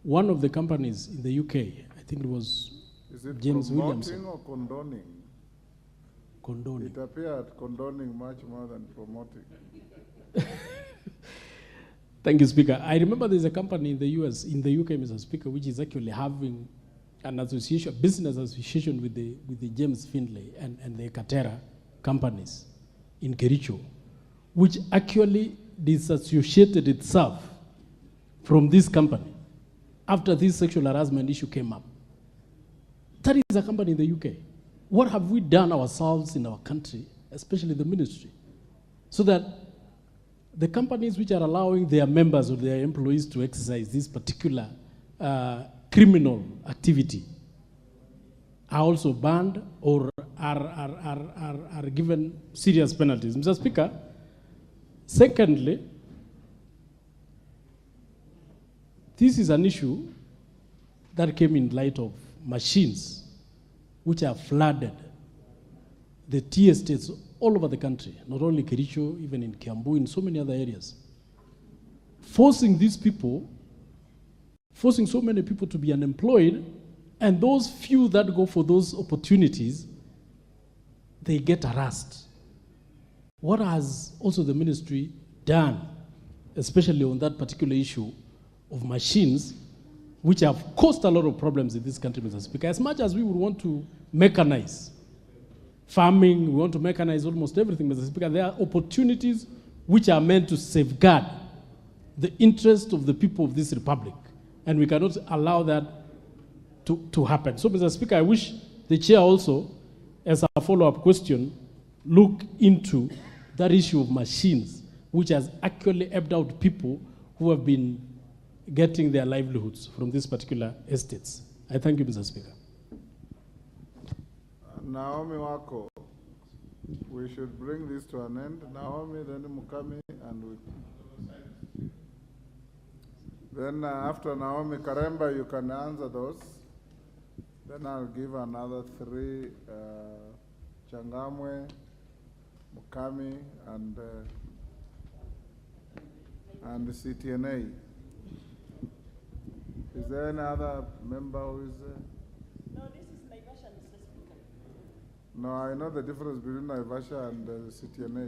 one of the companies in the UK, I think it was James Williamson. Is it promoting or condoning? Condoning. It appeared condoning much more than promoting. Thank you, Speaker. I remember there's a company in the US, in the UK, Mr. Speaker, which is actually having an association, business association with the James Findlay and the Katera companies in Kericho, which actually disassociated itself from this company after this sexual harassment issue came up. That is a company in the UK. What have we done ourselves in our country especially the ministry, so that the companies which are allowing their members or their employees to exercise this particular criminal activity are also banned or are given serious penalties. Mr. Speaker, secondly, this is an issue that came in light of machines which have flooded the tea estates all over the country, not only Kericho, even in Kiambu, in so many other areas, forcing so many people to be unemployed, and those few that go for those opportunities, they get harassed. What has also the ministry done, especially on that particular issue of machines, which have caused a lot of problems in this country, Mr. Speaker? As much as we would want to mechanize farming, we want to mechanize almost everything, Mr. Speaker, there are opportunities which are meant to safeguard the interest of the people of this republic, and we cannot allow that to happen. So, Mr. Speaker, I wish the chair also, as a follow-up question, look into that issue of machines, which has actually helped out people who have been getting their livelihoods from these particular estates. I thank you, Mr. Speaker. Naomi Wako, we should bring this to an end. Naomi, then Mukami, and we. Then after Naomi Karemba, you can answer those. Then I'll give another three, Changamwe, Mukami, and the CTNA. Is there any other member who is there? No, this is Naivasha, Mr. Speaker. No, I know the difference between Naivasha and the CTNA.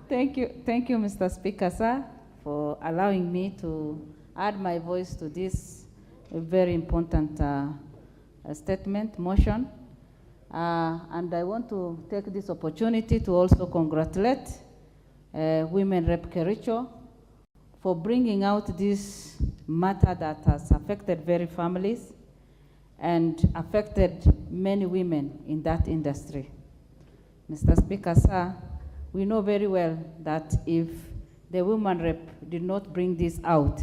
Thank you, Mr. Speaker, sir, for allowing me to add my voice to this very important statement, motion. And I want to take this opportunity to also congratulate Women Rep Kericho for bringing out this matter that has affected very families and affected many women in that industry. Mr. Speaker, sir, we know very well that if the woman rep did not bring this out,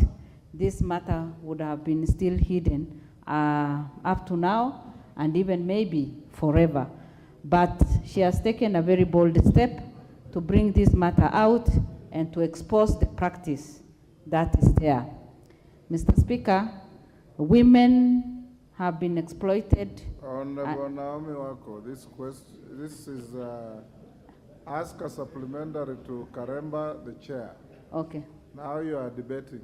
this matter would have been still hidden up to now and even maybe forever. But she has taken a very bold step to bring this matter out and to expose the practice that is there. Mr. Speaker, women have been exploited. Honorable Naomi Wako, this is ask a supplementary to Karemba, the chair. Okay. Now you are debating.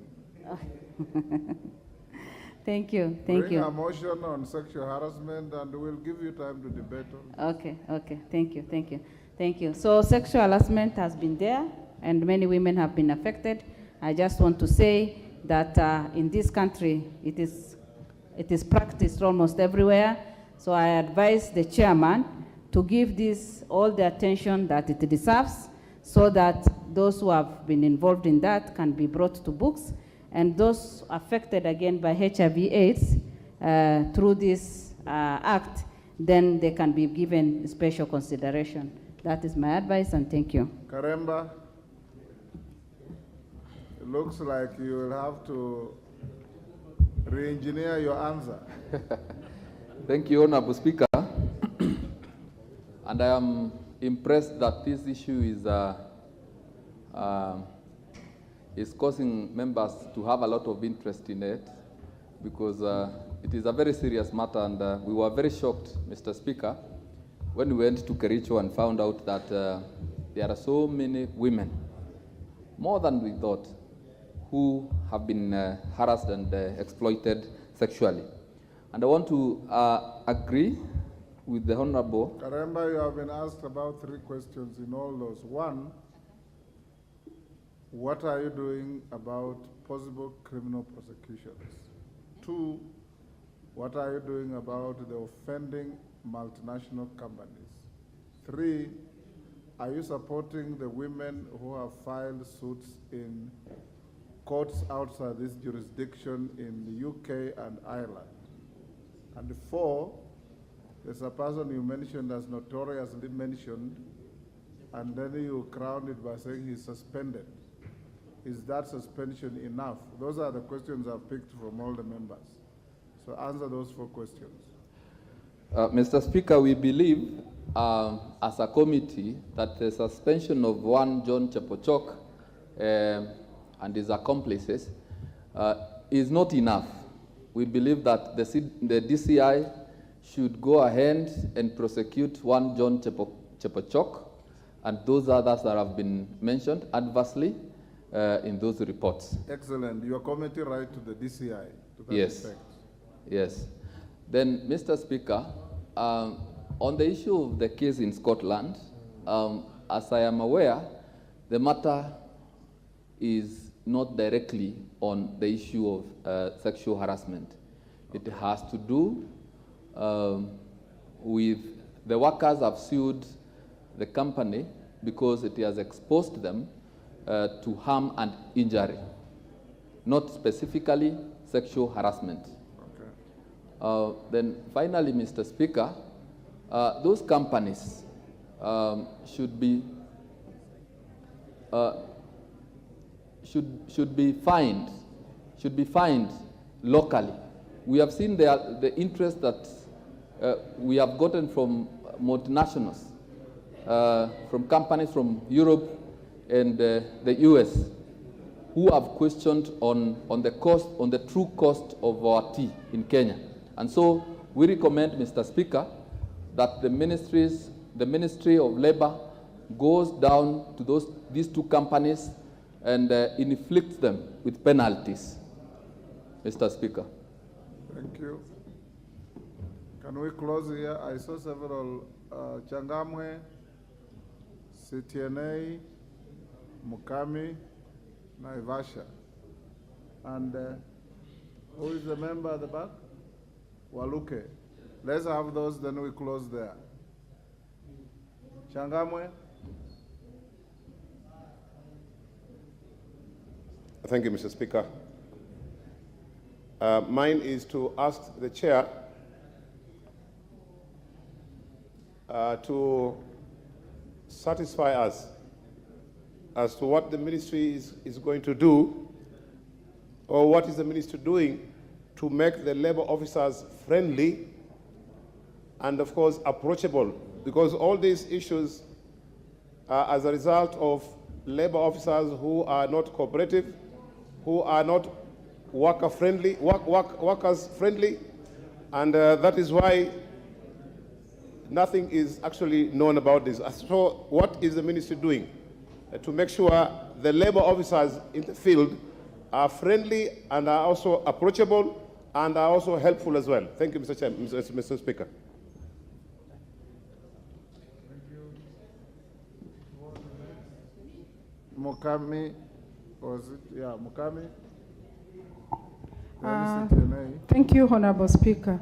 Thank you. Bring a motion on sexual harassment and we'll give you time to debate on it. Okay. Thank you. So sexual harassment has been there and many women have been affected. I just want to say that in this country, it is practiced almost everywhere. So I advise the chairman to give this all the attention that it deserves so that those who have been involved in that can be brought to books, and those affected again by HIV/AIDS through this act, then they can be given special consideration. That is my advice, and thank you. Karemba, it looks like you will have to re-engineer your answer. Thank you, Honorable Speaker. And I am impressed that this issue is causing members to have a lot of interest in it, because it is a very serious matter, and we were very shocked, Mr. Speaker, when we went to Kericho and found out that there are so many women, more than we thought, who have been harassed and exploited sexually. And I want to agree with the Honorable. Karemba, you have been asked about 3 questions in all those. 1, what are you doing about possible criminal prosecutions? 2, what are you doing about the offending multinational companies? 3, are you supporting the women who have filed suits in courts outside this jurisdiction in the UK and Ireland? And 4, there's a person you mentioned as notoriously mentioned, and then you crowned it by saying he's suspended. Is that suspension enough? Those are the questions I've picked from all the members. So answer those 4 questions. Mr. Speaker, we believe as a committee that the suspension of one John Chepochok and his accomplices is not enough. We believe that the DCI should go ahead and prosecute one John Chepochok and those others that have been mentioned adversely in those reports. Excellent. Your committee right to the DCI to that Yes. effect. Yes. Then, Mr. Speaker, on the issue of the case in Scotland, as I am aware, the matter is not directly on the issue of sexual harassment. It has to do with the workers have sued the company because it has exposed them to harm and injury, not specifically sexual harassment. Okay. Then finally, Mr. Speaker, those companies should be fined locally. We have seen the interest that we have gotten from multinationals, from companies from Europe and the US, who have questioned on the cost, on the true cost of our tea in Kenya. And so we recommend, Mr. Speaker, that the Ministry of Labor goes down to these 2 companies and inflicts them with penalties, Mr. Speaker. Thank you. Can we close here? I saw several, Changamwe, CTNA, Mukami, Naivasha. And who is the member at the back? Waluke. Let's have those, then we close there. Changamwe. Thank you, Mr. Speaker. Mine is to ask the chair to satisfy us as to what the ministry is going to do, or what is the ministry doing to make the labor officers friendly and, of course, approachable, because all these issues are as a result of labor officers who are not cooperative, who are not workers friendly, and that is why nothing is actually known about this. So what is the ministry doing to make sure the labor officers in the field are friendly and are also approachable and are also helpful as well? Thank you, Mr. Chairman, Mr. Speaker. Mukami, was it? Yeah, Mukami. Thank you, Honorable Speaker.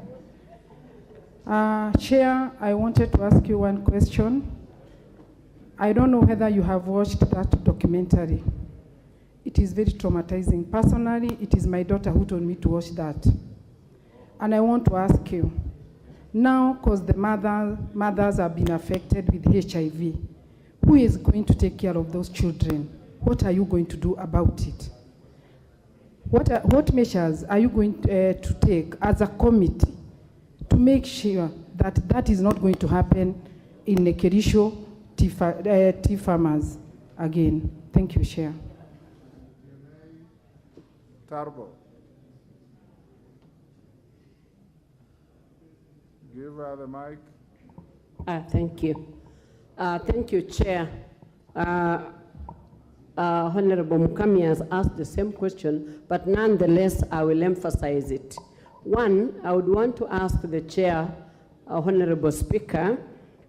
Chair, I wanted to ask you one question. I don't know whether you have watched that documentary. It is very traumatizing. Personally, it is my daughter who told me to watch that. And I want to ask you, now because the mothers have been affected with HIV, who is going to take care of those children? What are you going to do about it? What measures are you going to take as a committee to make sure that that is not going to happen in the Kerisho tea farmers again? Thank you, Chair. Tarbo. Give her the mic. Thank you. Thank you, Chair. Honorable Mukami has asked the same question, but nonetheless, I will emphasize it. One, I would want to ask the Chair, Honorable Speaker,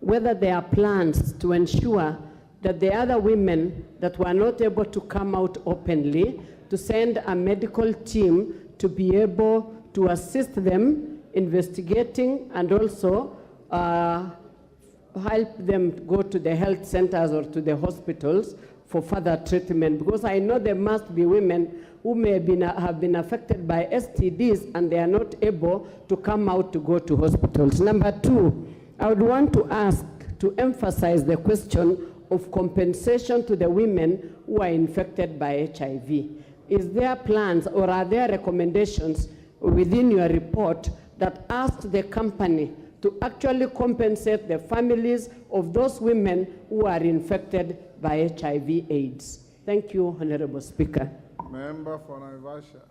whether there are plans to ensure that the other women that were not able to come out openly, to send a medical team to be able to assist them investigating and also help them go to the health centers or to the hospitals for further treatment? Because I know there must be women who may have been affected by STDs and they are not able to come out to go to hospitals. Number two, I would want to ask to emphasize the question of compensation to the women who are infected by HIV. Is there plans or are there recommendations within your report that ask the company to actually compensate the families of those women who are infected by HIV/AIDS? Thank you, Honorable Speaker. Member for Naivasha.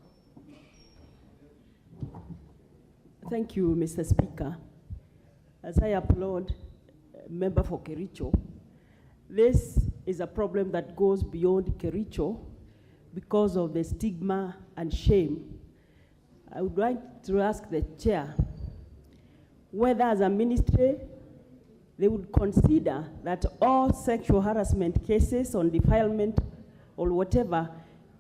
Thank you, Mr. Speaker. As I applaud Member for Kericho, this is a problem that goes beyond Kericho because of the stigma and shame. I would like to ask the chair whether as a ministry they would consider that all sexual harassment cases on defilement or whatever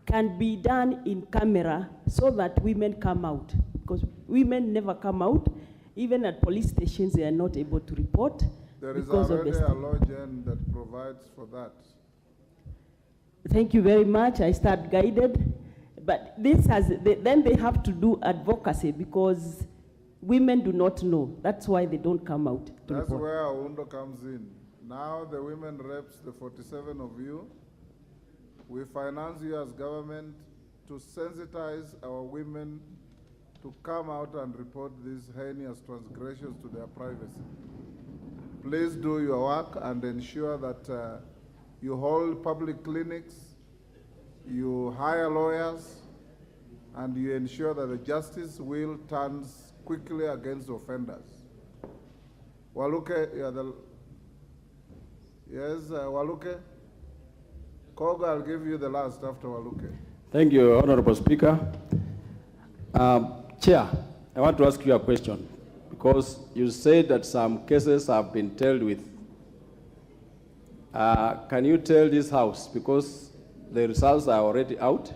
can be done in camera so that women come out. Because women never come out. Even at police stations, they are not able to report. There is already a law, Jen, that provides for that. Thank you very much. I start guided. But this has, then they have to do advocacy because women do not know. That's why they don't come out to That's report. where Aundo comes in. Now the women reps, the 47 of you, we finance you as government to sensitize our women to come out and report these heinous transgressions to their privacy. Please do your work and ensure that you hold public clinics, you hire lawyers, and you ensure that the justice wheel turns quickly against offenders. Waluke, yes, Waluke. Kogo, I'll give you the last after Waluke. Thank you, Honorable Speaker. Chair, I want to ask you a question because you said that some cases have been dealt with. Can you tell this House, because the results are already out,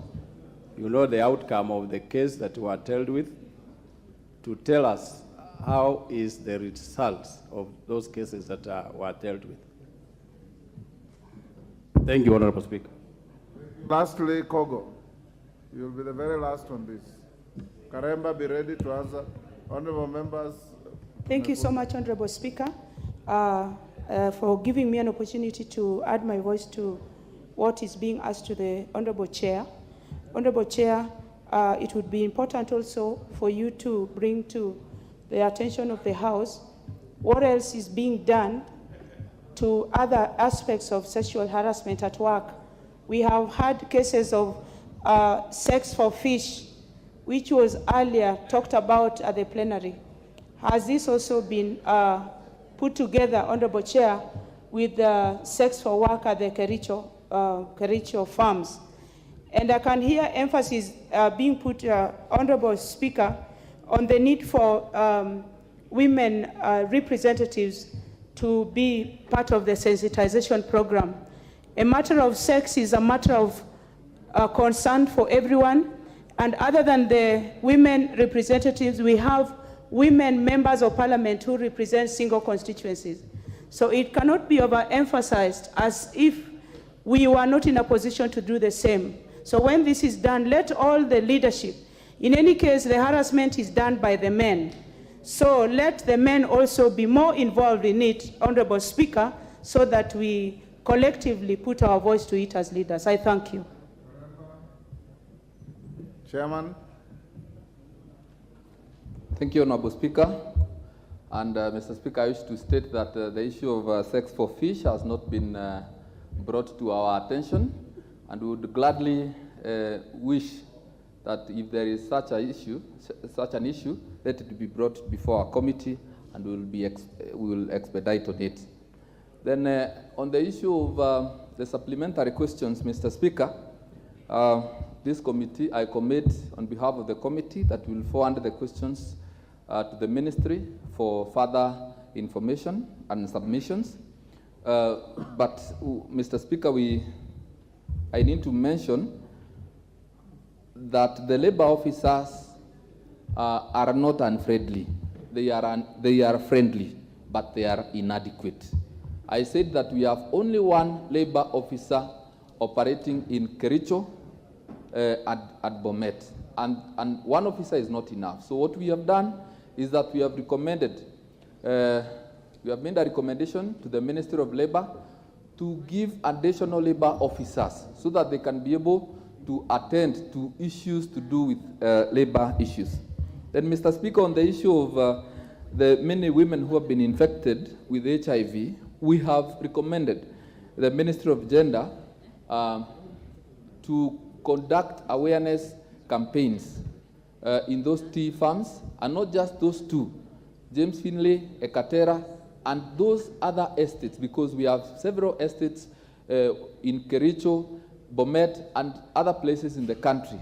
you know the outcome of the case that were dealt with, to tell us how is the results of those cases that were dealt with? Thank you, Honorable Speaker. Lastly, Kogo, you'll be the very last on this. Karemba, be ready to answer. Honorable members. Thank you so much, Honorable Speaker, for giving me an opportunity to add my voice to what is being asked to the Honorable Chair. Honorable Chair, it would be important also for you to bring to the attention of the House what else is being done to other aspects of sexual harassment at work. We have had cases of sex for fish, which was earlier talked about at the plenary. Has this also been put together, Honorable Chair, with the sex for work at the Kericho farms? And I can hear emphasis being put, Honorable Speaker, on the need for women representatives to be part of the sensitization program. A matter of sex is a matter of concern for everyone. And other than the women representatives, we have women members of parliament who represent single constituencies. So it cannot be overemphasized as if we were not in a position to do the same. So when this is done, let all the leadership, in any case, the harassment is done by the men. So let the men also be more involved in it, Honorable Speaker, so that we collectively put our voice to it as leaders. I thank you. Chairman. Thank you, Honorable Speaker. And Mr. Speaker, I wish to state that the issue of sex for fish has not been brought to our attention, and we would gladly wish that if there is such an issue, let it be brought before our committee, and we will expedite on it. Then on the issue of the supplementary questions, Mr. Speaker, this committee, I commit on behalf of the committee that we will forward the questions to the ministry for further information and submissions. But Mr. Speaker, I need to mention that the labor officers are not unfriendly. They are friendly, but they are inadequate. I said that we have only one labor officer operating in Kericho at Bomet. And one officer is not enough. So what we have done is that we have recommended, we have made a recommendation to the Ministry of Labor to give additional labor officers so that they can be able to attend to issues to do with labor issues. Then, Mr. Speaker, on the issue of the many women who have been infected with HIV, we have recommended the Ministry of Gender to conduct awareness campaigns in those tea farms, and not just those two, James Finlay, Ekatera, and those other estates, because we have several estates in Kericho, Bomet, and other places in the country,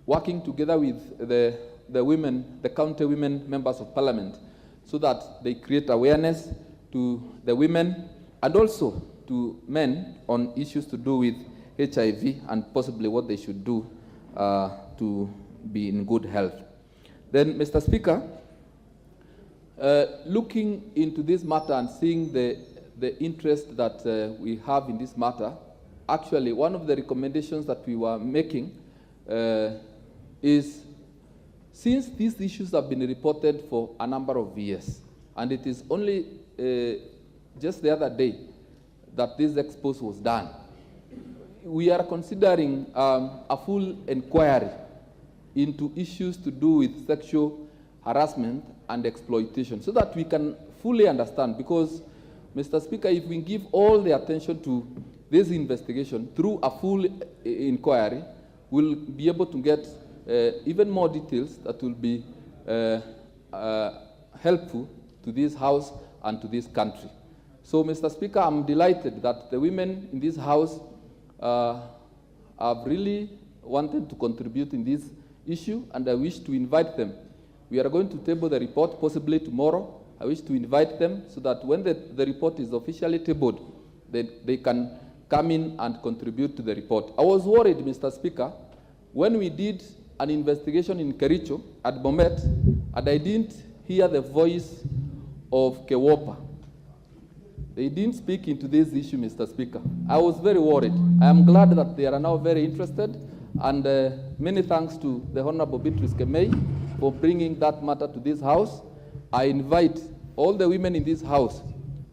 working together with the women, the county women members of parliament, so that they create awareness to the women and also to men on issues to do with HIV and possibly what they should do to be in good health. Then, Mr. Speaker, looking into this matter and seeing the interest that we have in this matter, actually one of the recommendations that we were making is, since these issues have been reported for a number of years, and it is only just the other day that this expose was done, we are considering a full inquiry into issues to do with sexual harassment and exploitation, so that we can fully understand. Because, Mr. Speaker, if we give all the attention to this investigation through a full inquiry, we'll be able to get even more details that will be helpful to this House and to this country. So, Mr. Speaker, I'm delighted that the women in this House have really wanted to contribute in this issue, and I wish to invite them. We are going to table the report possibly tomorrow. I wish to invite them so that when the report is officially tabled, they can come in and contribute to the report. I was worried, Mr. Speaker, when we did an investigation in Kericho at Bomet, and I didn't hear the voice of Kewopa. They didn't speak into this issue, Mr. Speaker. I was very worried. I am glad that they are now very interested, and many thanks to the Honorable Beatrice Kemei for bringing that matter to this House. I invite all the women in this House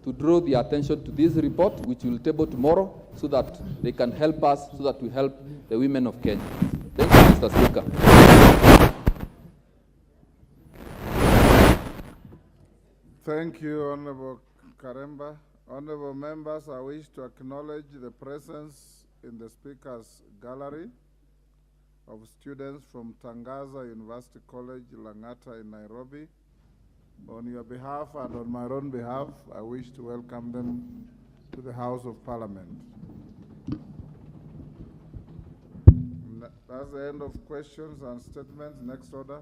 to draw the attention to this report, which we will table tomorrow, so that they can help us, so that we help the women of Kenya. Thank you, Mr. Speaker. Thank you, Honorable Karemba. Honorable members, I wish to acknowledge the presence in the Speaker's gallery of students from Tangaza University College, Lang'ata in Nairobi. On your behalf and on my own behalf, I wish to welcome them to the House of Parliament. That's the end of questions and statements. Next order.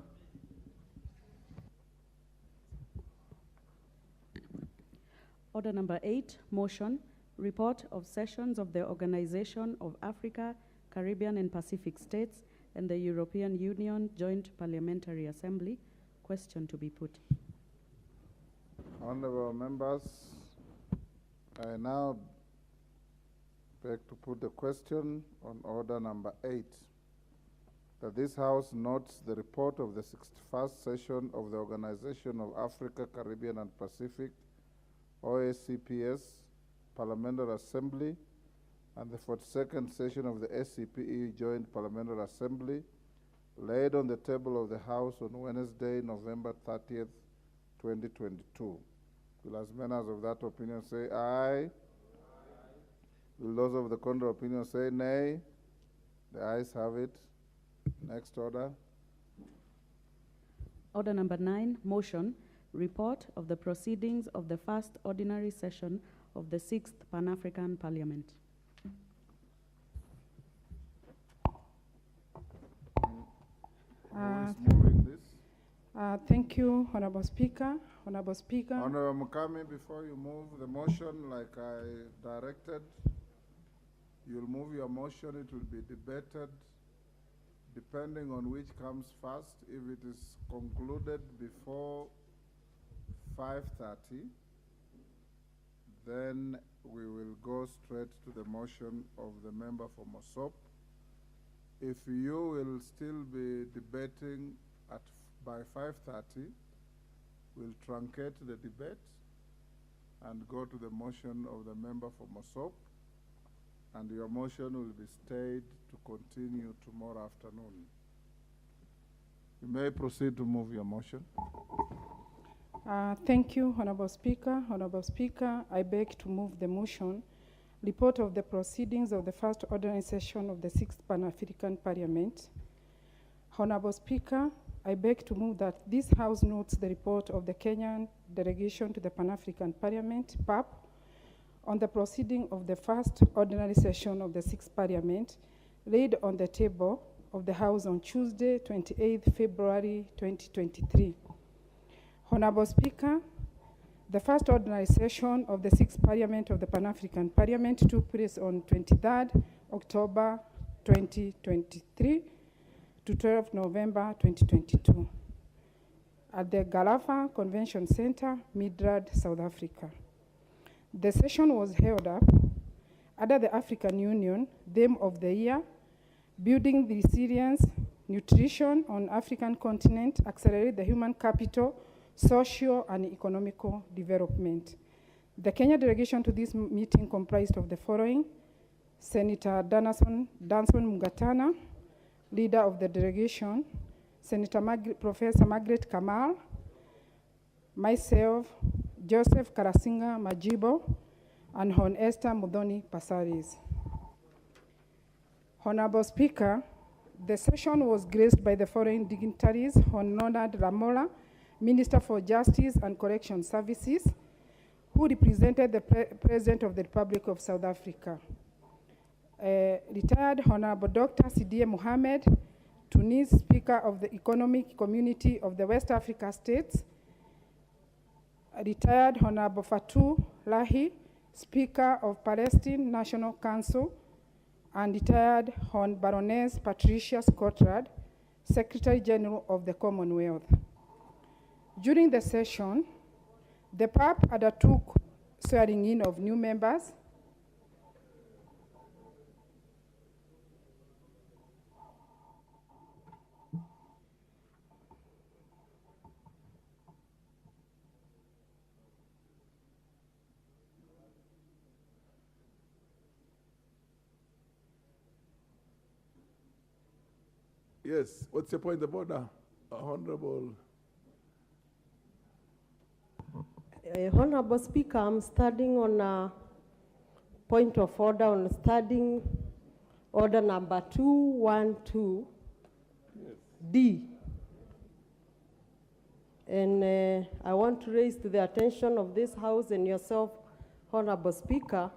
Order number 8, motion, report of sessions of the Organization of Africa, Caribbean and Pacific States and the European Union Joint Parliamentary Assembly. Question to be put. Honorable members, I now beg to put the question on order number 8, that this House notes the report of the 61st session of the Organization of Africa, Caribbean and Pacific, OACPS, Parliamentary Assembly, and the 42nd session of the SCPE Joint Parliamentary Assembly, laid on the table of the House on Wednesday, November 30th, 2022. Will as many as of that opinion say aye? Will those of the contrary opinion say nay? The ayes have it. Next order. Order number 9, motion, report of the proceedings of the first ordinary session of the 6th Pan-African Parliament. Who is moving this? Thank you, Honorable Speaker. Honorable Speaker. Honorable Mukami, before you move the motion like I directed, you'll move your motion, it will be debated depending on which comes first. If it is concluded before 5:30, then we will go straight to the motion of the member for Mosop. If you will still be debating by 5:30, we'll truncate the debate and go to the motion of the member for Mosop, and your motion will be stayed to continue tomorrow afternoon. You may proceed to move your motion. Thank you, Honorable Speaker. Honorable Speaker, I beg to move the motion, report of the proceedings of the first ordinary session of the 6th Pan-African Parliament. Honorable Speaker, I beg to move that this House notes the report of the Kenyan delegation to the Pan-African Parliament, PAP, on the proceeding of the first ordinary session of the 6th Parliament, laid on the table of the House on Tuesday, 28th February 2023. Honorable Speaker, the first ordinary session of the 6th Parliament of the Pan-African Parliament took place on 23rd October 2023 to 12 November 2022 at the Galafa Convention Center, Midrad, South Africa. The session was held up under the African Union theme of the year, Building the Resilience, Nutrition on African Continent, Accelerate the Human Capital, Social and Economical Development. The Kenya delegation to this meeting comprised of the following: Senator Danson Mugatana, leader of the delegation, Senator Professor Margaret Kamal, myself, Joseph Karasinga Majibo, and Hon Esther Mudhoni Pasaris. Honorable Speaker, the session was graced by the following dignitaries: Hon Leonard Ramola, Minister for Justice and Correction Services, who represented the President of the Republic of South Africa. Retired Honorable Dr. Sidie Mohamed, Tunis Speaker of the Economic Community of the West Africa States. Retired Honorable Fatou Lahi, Speaker of Palestine National Council, and retired Hon Baroness Patricia Scottrad, Secretary General of the Commonwealth. During the session, the PAP undertook swearing in of new members. Yes, what's your point of order, Honorable? Honorable Speaker, I'm starting on a point of order on starting order number 212D. Yes. And I want to raise to the attention of this House and yourself, Honorable Speaker,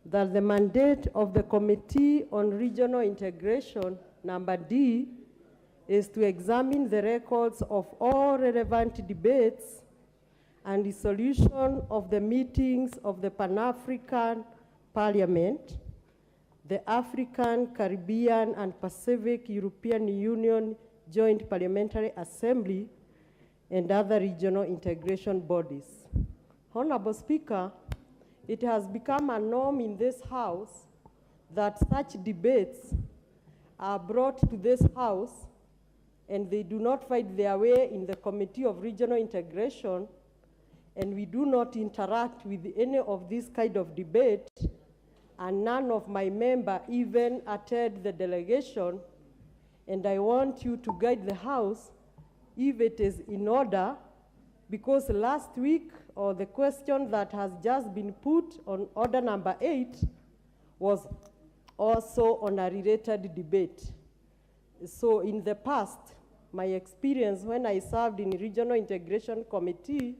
that the mandate of the Committee on Regional Integration, number D, is to examine the records of all relevant debates and the solution of the meetings of the Pan-African Parliament, the African, Caribbean, and Pacific European Union Joint Parliamentary Assembly, and other regional integration bodies. Honorable Speaker, it has become a norm in this House that such debates are brought to this House and they do not find their way in the Committee of Regional Integration, and we do not interact with any of this kind of debate, and none of my members even attend the delegation. And I want you to guide the House if it is in order, because last week, or the question that has just been put on order number 8 was also on a related debate. So in the past, my experience when I served in Regional Integration Committee,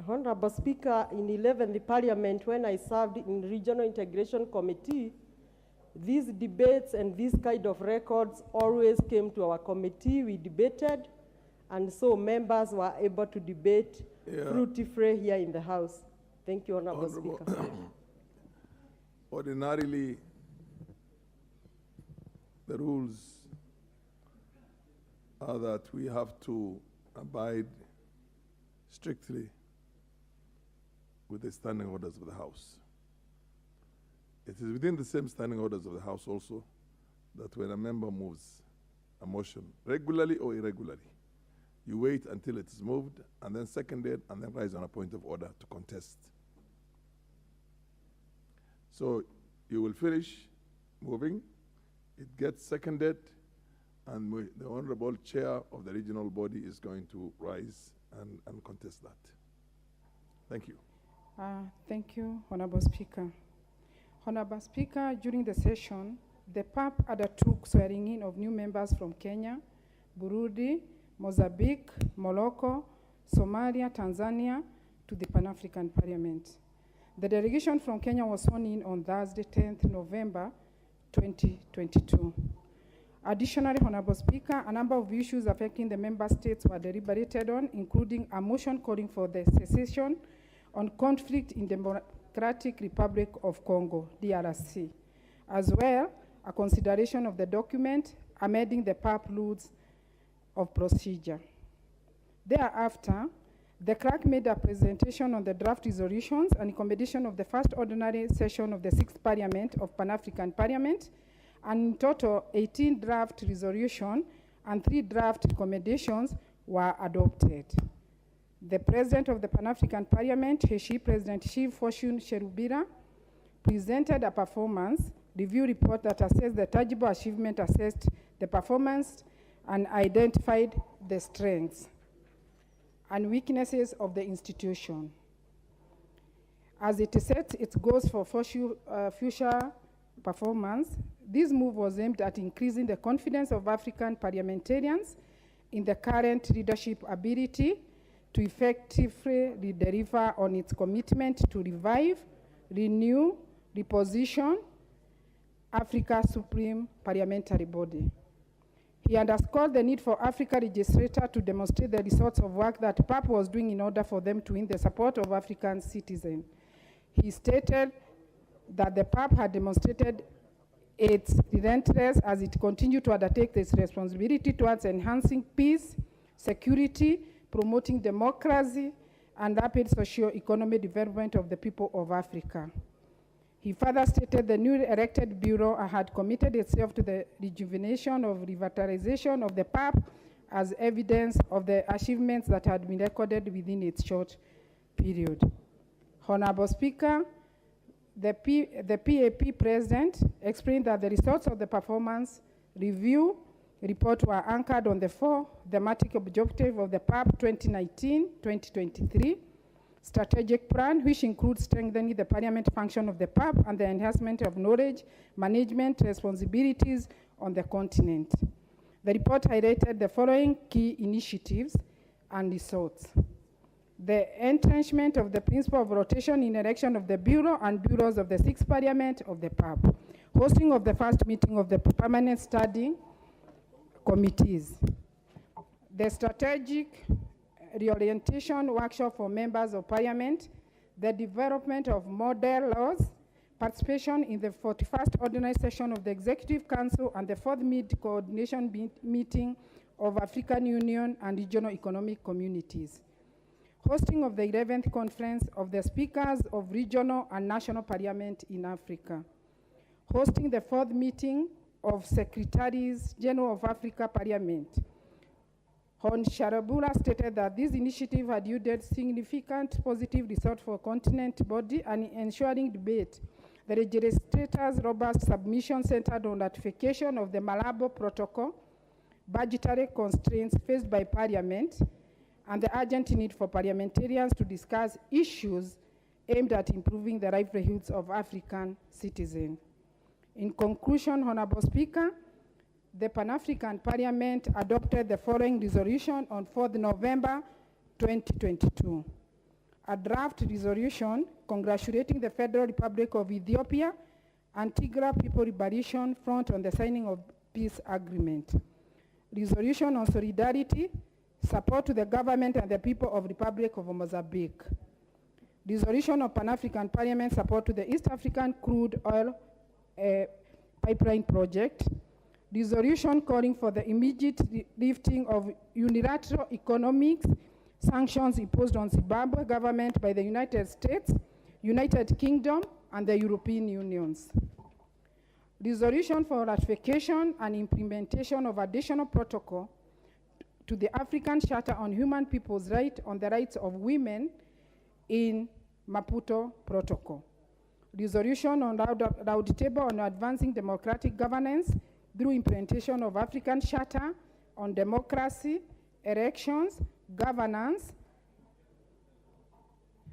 Honorable Speaker, in 11th Parliament, when I served in Regional Integration Committee, these debates and these kind of records always came to our committee. We debated, and so members were able to debate fruity-free here in the House. Thank you, Honorable Speaker. Ordinarily, the rules are that we have to abide strictly with the standing orders of the House. It is within the same standing orders of the House also that when a member moves a motion, regularly or irregularly, you wait until it is moved and then seconded and then rise on a point of order to contest. So you will finish moving, it gets seconded, and the Honorable Chair of the regional body is going to rise and contest that. Thank you. Thank you, Honorable Speaker. Honorable Speaker, during the session, the PAP undertook swearing in of new members from Kenya, Burundi, Mozambique, Morocco, Somalia, Tanzania to the Pan-African Parliament. The delegation from Kenya was sworn in on Thursday, 10th November 2022. Additionally, Honorable Speaker, a number of issues affecting the member states were deliberated on, including a motion calling for the cessation on conflict in Democratic Republic of Congo, DRC, as well a consideration of the document amending the PAP rules of procedure. Thereafter, the clerk made a presentation on the draft resolutions and accommodation of the first ordinary session of the 6th Parliament of Pan-African Parliament, and in total, 18 draft resolutions and 3 draft recommendations were adopted. The President of the Pan-African Parliament, President Shiv Fortune Cherubira, presented a performance review report that assessed the tangible achievement, assessed the performance, and identified the strengths and weaknesses of the institution. As it sets its goals for future performance, this move was aimed at increasing the confidence of African parliamentarians in the current leadership ability to effectively deliver on its commitment to revive, renew, reposition Africa's supreme parliamentary body. He underscored the need for Africa legislators to demonstrate the results of work that PAP was doing in order for them to win the support of African citizens. He stated that the PAP had demonstrated its relentless as it continued to undertake its responsibility towards enhancing peace, security, promoting democracy, and rapid socio-economic development of the people of Africa. He further stated the newly elected Bureau had committed itself to the rejuvenation of revitalization of the PAP as evidence of the achievements that had been recorded within its short period. Honorable Speaker, the PAP President explained that the results of the performance review report were anchored on the 4 thematic objectives of the PAP 2019-2023 strategic plan, which includes strengthening the parliament function of the PAP and the enhancement of knowledge, management, responsibilities on the continent. The report highlighted the following key initiatives and results: the entrenchment of the principle of rotation in election of the Bureau and Bureaus of the 6th Parliament of the PAP, hosting of the first meeting of the permanent standing committees, the strategic reorientation workshop for members of Parliament, the development of model laws, participation in the 41st ordinary session of the Executive Council and the 4th mid-coordination meeting of African Union and regional economic communities, hosting of the 11th conference of the speakers of regional and national parliament in Africa, hosting the 4th meeting of Secretaries General of Africa Parliament. Hon. Sharabula stated that this initiative had yielded significant positive results for continent body and ensuring debate. The legislators' robust submission centered on ratification of the Malabo Protocol, budgetary constraints faced by Parliament, and the urgent need for parliamentarians to discuss issues aimed at improving the livelihoods of African citizens. In conclusion, Honorable Speaker, the Pan-African Parliament adopted the following resolution on 4th November 2022. A draft resolution congratulating the Federal Republic of Ethiopia and Tigray People Liberation Front on the signing of peace agreement. Resolution on solidarity, support to the government and the people of Republic of Mozambique. Resolution of Pan-African Parliament support to the East African crude oil pipeline project. resolution calling for the immediate lifting of unilateral economic sanctions imposed on Zimbabwe government by the United States, United Kingdom, and the European Union. Resolution for ratification and implementation of additional protocol to the African Charter on Human People's Rights on the Rights of Women in Maputo Protocol. Resolution on roundtable on advancing democratic governance through implementation of African Charter on democracy, elections, governance,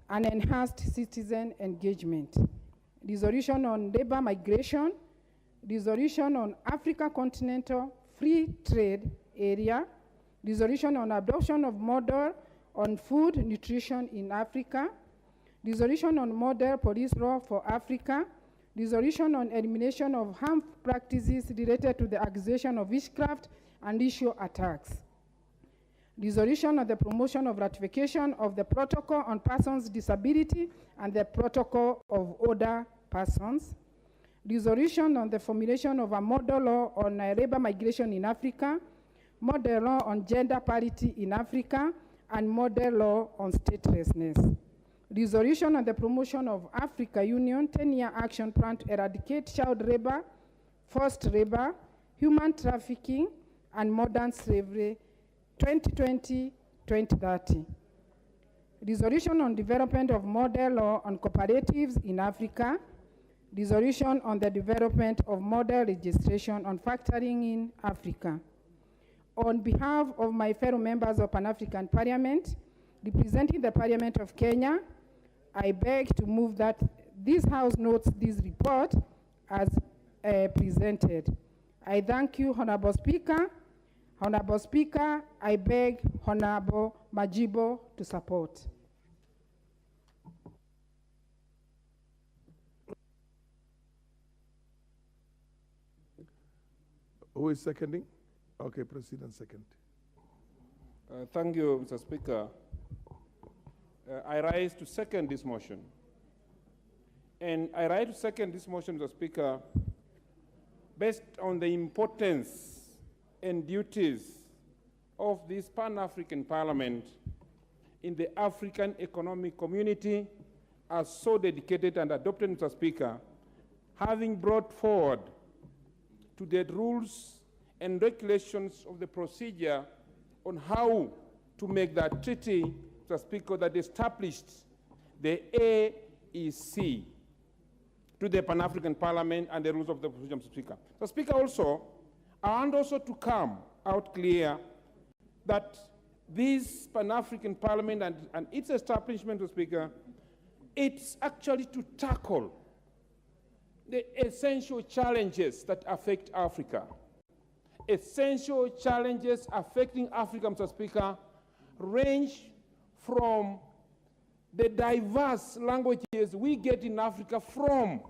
and enhanced citizen engagement. Resolution on labor migration, resolution on Africa Continental Free Trade Area, resolution on adoption of model on food nutrition in Africa, resolution on model police law for Africa, resolution on elimination of harmful practices related to the accusation of witchcraft and ritual attacks, resolution on the promotion of ratification of the protocol on persons with disability and the protocol of older persons, resolution on the formulation of a model law on labor migration in Africa, model law on gender parity in Africa, and model law on statelessness. Resolution on the promotion of Africa Union 10-year action plan to eradicate child labor, forced labor, human trafficking, and modern slavery 2020-2030. Resolution on development of model law on cooperatives in Africa. Resolution on the development of model registration on factoring in Africa. On behalf of my fellow members of Pan-African Parliament, representing the Parliament of Kenya, I beg to move that this House notes this report as presented. I thank you, Honorable Speaker. Honorable Speaker, I beg Honorable Majibo to support. Who is seconding? Okay, proceed and second. Thank you, Mr. Speaker. I rise to second this motion. And I rise to second this motion, Mr. Speaker, based on the importance and duties of this Pan-African Parliament in the African Economic Community as so dedicated and adopted, Mr. Speaker, having brought forward to the rules and regulations of the procedure on how to make that treaty, Mr. Speaker, that established the AEC to the Pan-African Parliament and the rules of the procedure, Mr. Speaker. Mr. Speaker, also, I want also to come out clear that this Pan-African Parliament and its establishment, Mr. Speaker, it's actually to tackle the essential challenges that affect Africa. Essential challenges affecting Africa, Mr. Speaker, range from the diverse languages we get in Africa from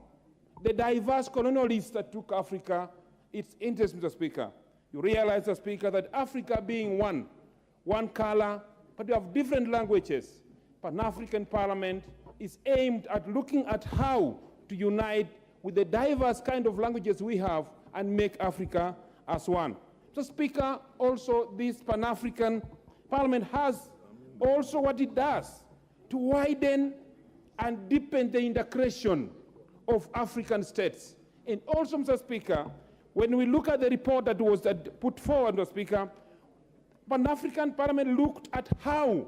the diverse colonialists that took Africa its interest, Mr. Speaker. You realize, Mr. Speaker, that Africa being one color, but we have different languages. Pan-African Parliament is aimed at looking at how to unite with the diverse kind of languages we have and make Africa as one. Mr. Speaker, also this Pan-African Parliament has also what it does to widen and deepen the integration of African states. And also, Mr. Speaker, when we look at the report that was put forward, Mr. Speaker, Pan-African Parliament looked at how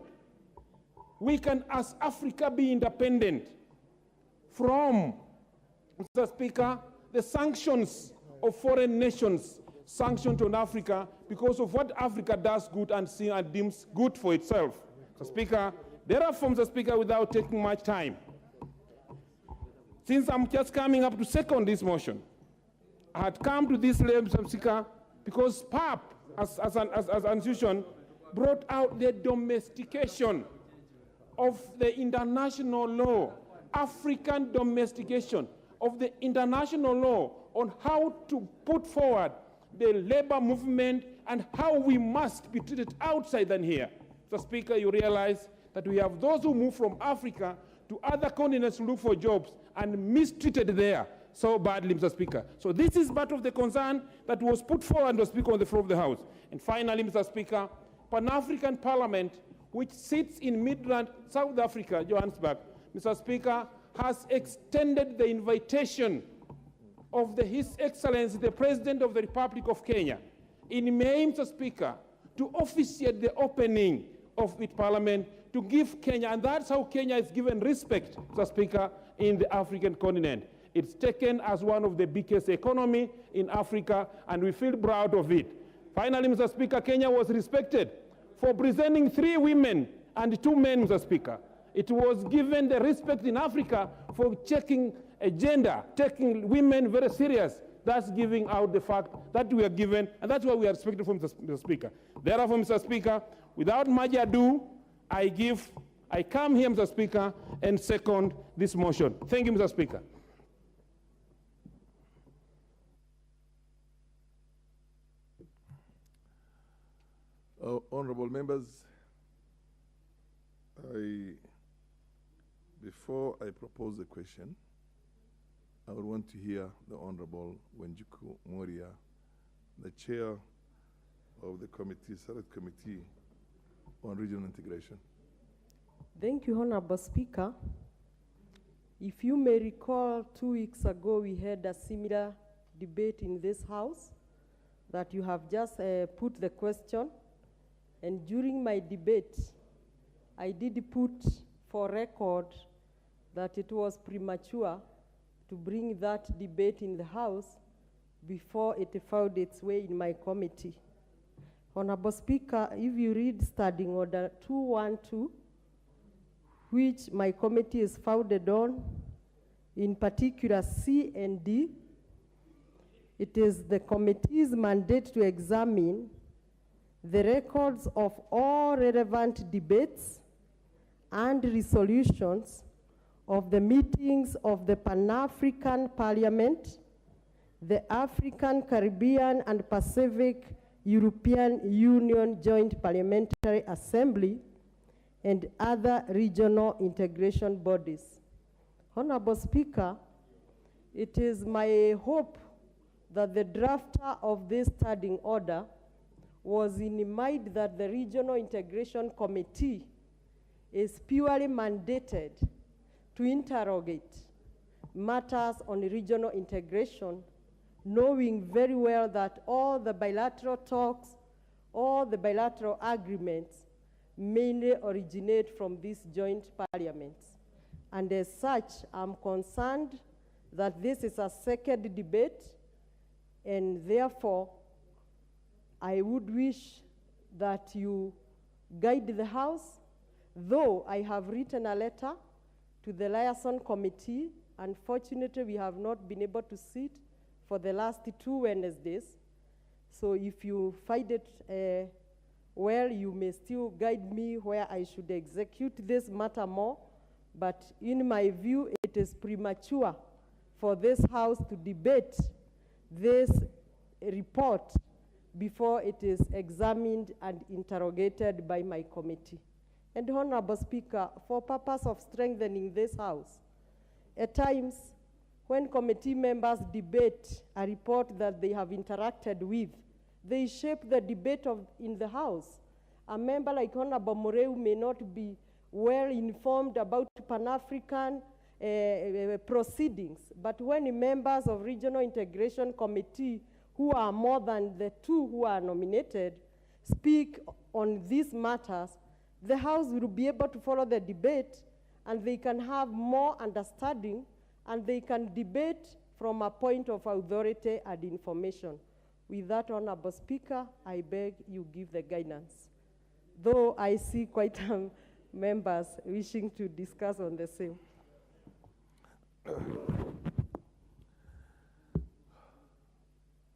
we can, as Africa, be independent from, Mr. Speaker, the sanctions of foreign nations sanctioned on Africa because of what Africa does good and deems good for itself. Mr. Speaker, therefore, Mr. Speaker, without taking much time, since I'm just coming up to second this motion, I had come to this level, Mr. Speaker, because PAP, as an institution, brought out the domestication of the international law, African domestication of the international law on how to put forward the labor movement and how we must be treated outside than here. Mr. Speaker, you realize that we have those who move from Africa to other continents to look for jobs and mistreated there so badly, Mr. Speaker. So this is part of the concern that was put forward, Mr. Speaker, on the floor of the House. And finally, Mr. Speaker, Pan-African Parliament, which sits in Midrand, South Africa, Johannesburg, Mr. Speaker, has extended the invitation of His Excellency, the President of the Republic of Kenya, in May, Mr. Speaker, to officiate the opening of its parliament, to give Kenya, and that's how Kenya is given respect, Mr. Speaker, in the African continent. It's taken as one of the biggest economy in Africa, and we feel proud of it. Finally, Mr. Speaker, Kenya was respected for presenting 3 women and 2 men, Mr. Speaker. It was given the respect in Africa for checking gender, taking women very serious. That's giving out the fact that we are given, and that's why we are respected from Mr. Speaker. Therefore, Mr. Speaker, without much ado, I come here, Mr. Speaker, and second this motion. Thank you, Mr. Speaker. Honorable members, before I propose the question, I would want to hear the Honorable Wenjuku Moria, the chair of the committee, Select Committee on Regional Integration. Thank you, Honorable Speaker. If you may recall, 2 weeks ago we had a similar debate in this House that you have just put the question. And during my debate, I did put for record that it was premature to bring that debate in the House before it found its way in my committee. Honorable Speaker, if you read Standing Order 212, which my committee is founded on, in particular C and D, it is the committee's mandate to examine the records of all relevant debates and resolutions of the meetings of the Pan-African Parliament, the African, Caribbean, and Pacific European Union Joint Parliamentary Assembly, and other regional integration bodies. Honorable Speaker, it is my hope that the drafter of this standing order was in mind that the Regional Integration Committee is purely mandated to interrogate matters on regional integration, knowing very well that all the bilateral talks, all the bilateral agreements mainly originate from these joint parliaments. And as such, I'm concerned that this is a second debate, and therefore, I would wish that you guide the House, though I have written a letter to the Liaison Committee. Unfortunately, we have not been able to sit for the last 2 Wednesdays. So if you find it well, you may still guide me where I should execute this matter more. But in my view, it is premature for this House to debate this report before it is examined and interrogated by my committee. And Honorable Speaker, for purpose of strengthening this House, at times when committee members debate a report that they have interacted with, they shape the debate in the House. A member like Honorable Moreu may not be well informed about Pan-African proceedings, but when members of Regional Integration Committee, who are more than the 2 who are nominated, speak on these matters, the House will be able to follow the debate, and they can have more understanding, and they can debate from a point of authority and information. With that, Honorable Speaker, I beg you give the guidance. Though I see quite members wishing to discuss on the same.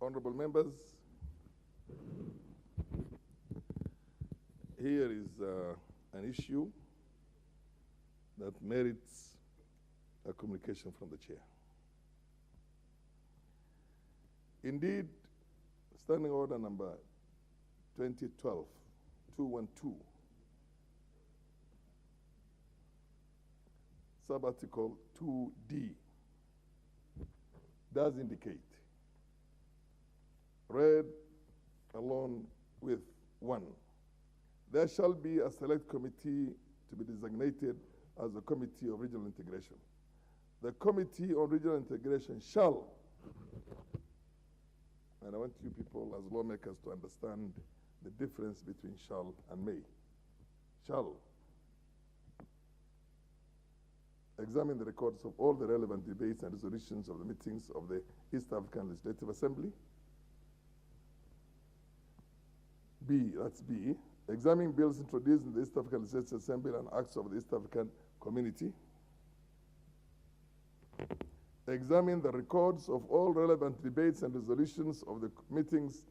Honorable members, here is an issue that merits a communication from the chair. Indeed, Standing Order number 2012-212, sub-article 2D, does indicate, read along with 1, there shall be a select committee to be designated as a committee of regional integration. The committee on regional integration shall, and I want you people as lawmakers to understand the difference between shall and may. Shall examine the records of all the relevant debates and resolutions of the meetings of the East African Legislative Assembly. B, that's B, examine bills introduced in the East African Legislative Assembly and acts of the East African Community. Examine the records of all relevant debates and resolutions of the meetings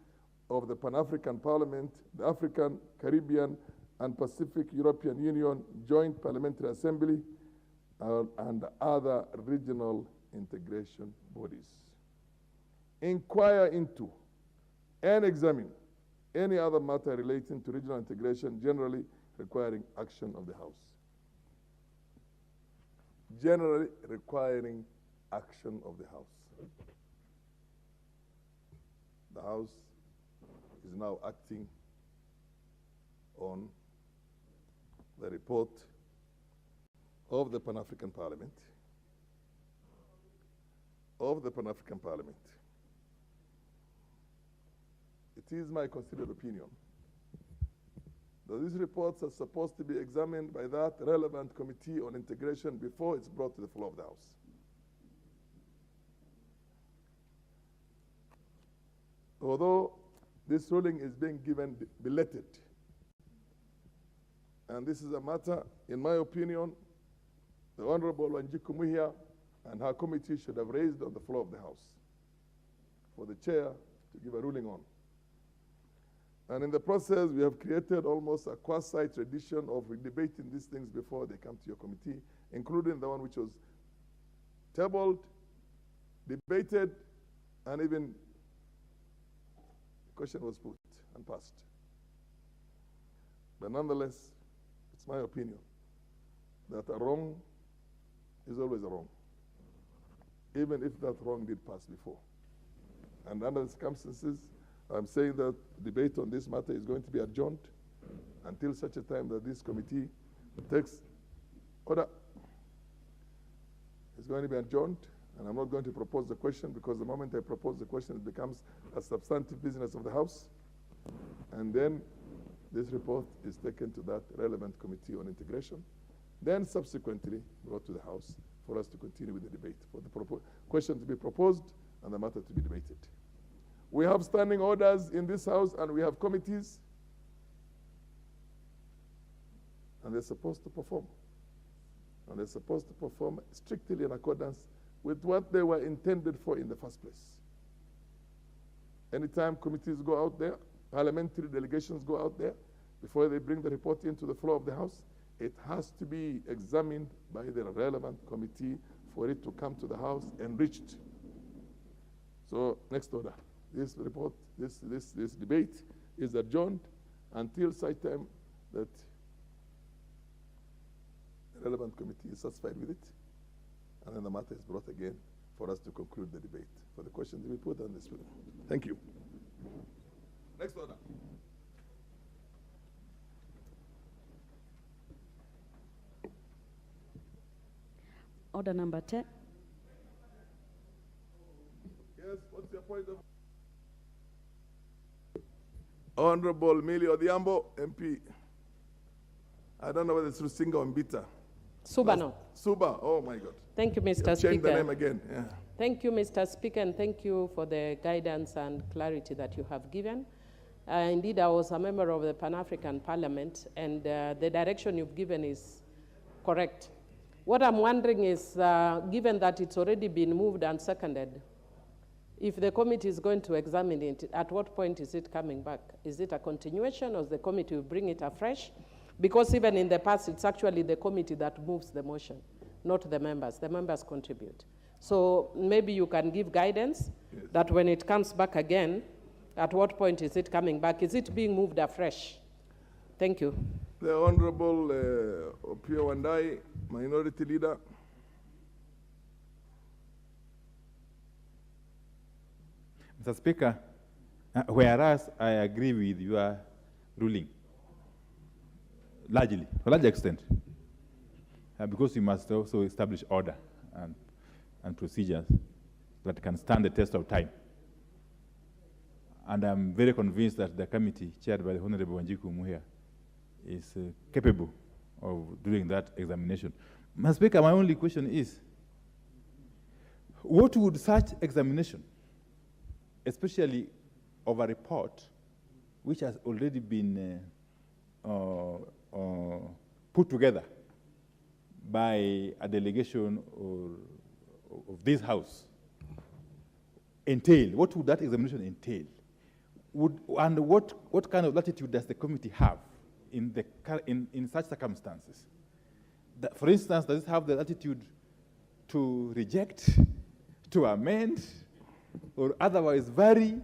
of the Pan-African Parliament, the African, Caribbean, and Pacific European Union Joint Parliamentary Assembly, and other regional integration bodies. Inquire into and examine any other matter relating to regional integration generally requiring action of the House. Generally requiring action of the House. The House is now acting on the report of the Pan-African Parliament, It is my considered opinion that these reports are supposed to be examined by that relevant committee on integration before it's brought to the floor of the House. Although this ruling is being given belated, and this is a matter, in my opinion, the Honorable Wanjiku Muhia and her committee should have raised on the floor of the House for the chair to give a ruling on. And in the process, we have created almost a quasi-tradition of debating these things before they come to your committee, including the one which was tabled, debated, and even the question was put and passed. But nonetheless, it's my opinion that a wrong is always a wrong, even if that wrong did pass before. And under the circumstances, I'm saying that debate on this matter is going to be adjourned until such a time that this committee takes order. It's going to be adjourned, and I'm not going to propose the question, because the moment I propose the question, it becomes a substantive business of the House. And then this report is taken to that relevant committee on integration, then subsequently brought to the House for us to continue with the debate, for the question to be proposed and the matter to be debated. We have standing orders in this House, and we have committees, and they're supposed to perform. And they're supposed to perform strictly in accordance with what they were intended for in the first place. Anytime committees go out there, parliamentary delegations go out there, before they bring the report into the floor of the House, it has to be examined by the relevant committee for it to come to the House enriched. So, next order. This report, this debate is adjourned until such time that the relevant committee is satisfied with it, and then the matter is brought again for us to conclude the debate, for the question to be put on this. Thank you. Next order. Order number 10. Yes, what's your point of... Honorable Millie Odhiambo, MP. I don't know whether it's Rusinga or Mbita. Suba now. Suba, oh my God. Thank you, Mr. You've Speaker. changed the name again, yeah. Thank you, Mr. Speaker, and thank you for the guidance and clarity that you have given. Indeed, I was a member of the Pan-African Parliament, and the direction you've given is correct. What I'm wondering is, given that it's already been moved and seconded, if the committee is going to examine it, at what point is it coming back? Is it a continuation, or the committee will bring it afresh? Because even in the past, it's actually the committee that moves the motion, not the members. The members contribute. So maybe you can give guidance that when it comes back again, at what point is it coming back? Is it being moved afresh? Thank you. The Honorable Opio Wandai, Minority Leader. Mr. Speaker, whereas I agree with your ruling, largely, to a large extent, because we must also establish order and procedures that can stand the test of time. And I'm very convinced that the committee chaired by the Honorable Wanjiku Muhia is capable of doing that examination. Mr. Speaker, my only question is, what would such examination, especially of a report which has already been put together by a delegation of this House, entail? What would that examination entail? And what kind of latitude does the committee have in such circumstances? For instance, does it have the latitude to reject, to amend, or otherwise vary?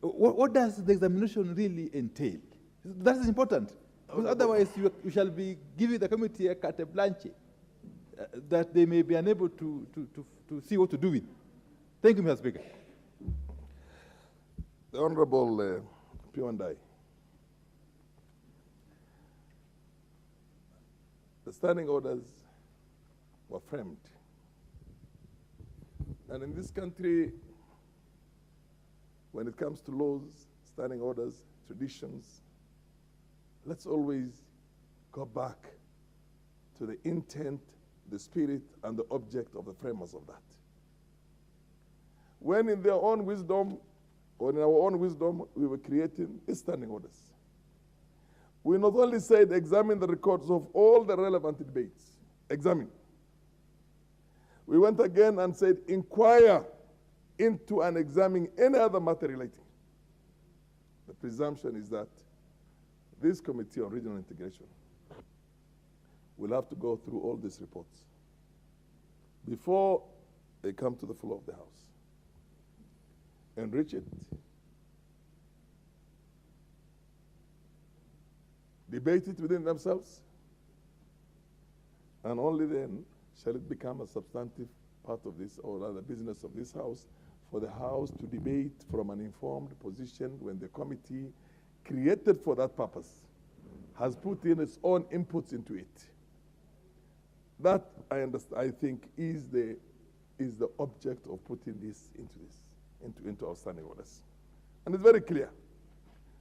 What does the examination really entail? That is important, because otherwise you shall be giving the committee a carte blanche that they may be unable to see what to do with. Thank you, Mr. Speaker. The Honorable Piondai. The standing orders were framed. And in this country, when it comes to laws, standing orders, traditions, let's always go back to the intent, the spirit, and the object of the framers of that. When in their own wisdom, or in our own wisdom, we were creating standing orders, we not only said examine the records of all the relevant debates, examine. We went again and said inquire into and examine any other matter relating. The presumption is that this Committee on Regional Integration will have to go through all these reports before they come to the floor of the House. Enrich it, debate it within themselves, and only then shall it become a substantive part of this, or rather business of this House, for the House to debate from an informed position when the committee created for that purpose has put in its own inputs into it. That, I understand, I think, is the object of putting this into our standing orders. And it's very clear.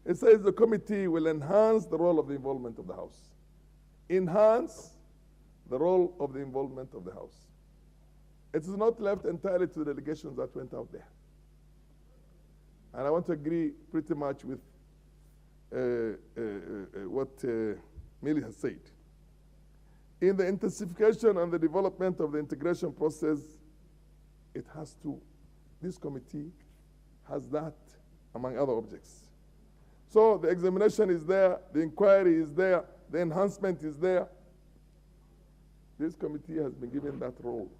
It says the committee will enhance the role of the involvement of the House. Enhance the role of the involvement of the House. It is not left entirely to the delegations that went out there. And I want to agree pretty much with what Millie has said. In the intensification and the development of the integration process, this committee has that among other objects. So the examination is there, the inquiry is there, the enhancement is there. This committee has been given that role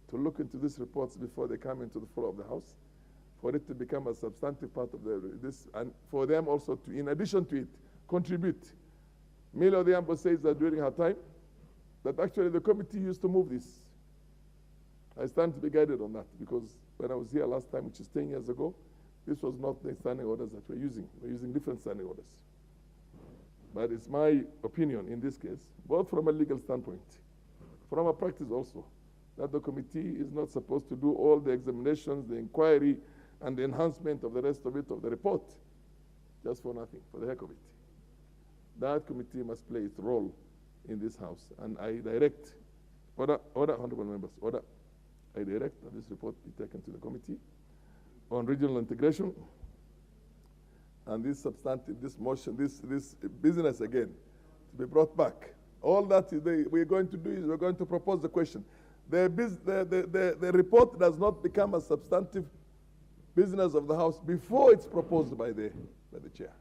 to look into these reports before they come into the floor of the House, for it to become a substantive part of this, and for them also to, in addition to it, contribute. Millie Odhiambo says that during her time, that actually the committee used to move this. I stand to be guided on that, because when I was here last time, which is 10 years ago, this was not the standing orders that we're using. We're using different standing orders. But it's my opinion in this case, both from a legal standpoint, from a practice also, that the committee is not supposed to do all the examinations, the inquiry, and the enhancement of the rest of it, of the report, just for nothing, for the heck of it. That committee must play its role in this House. And I direct, order, honorable members, order, I direct that this report be taken to the committee on regional integration, and this substantive, this motion, this business again, to be brought back. All that we're going to do is we're going to propose the question. The report does not become a substantive business of the House before it's proposed by the chair.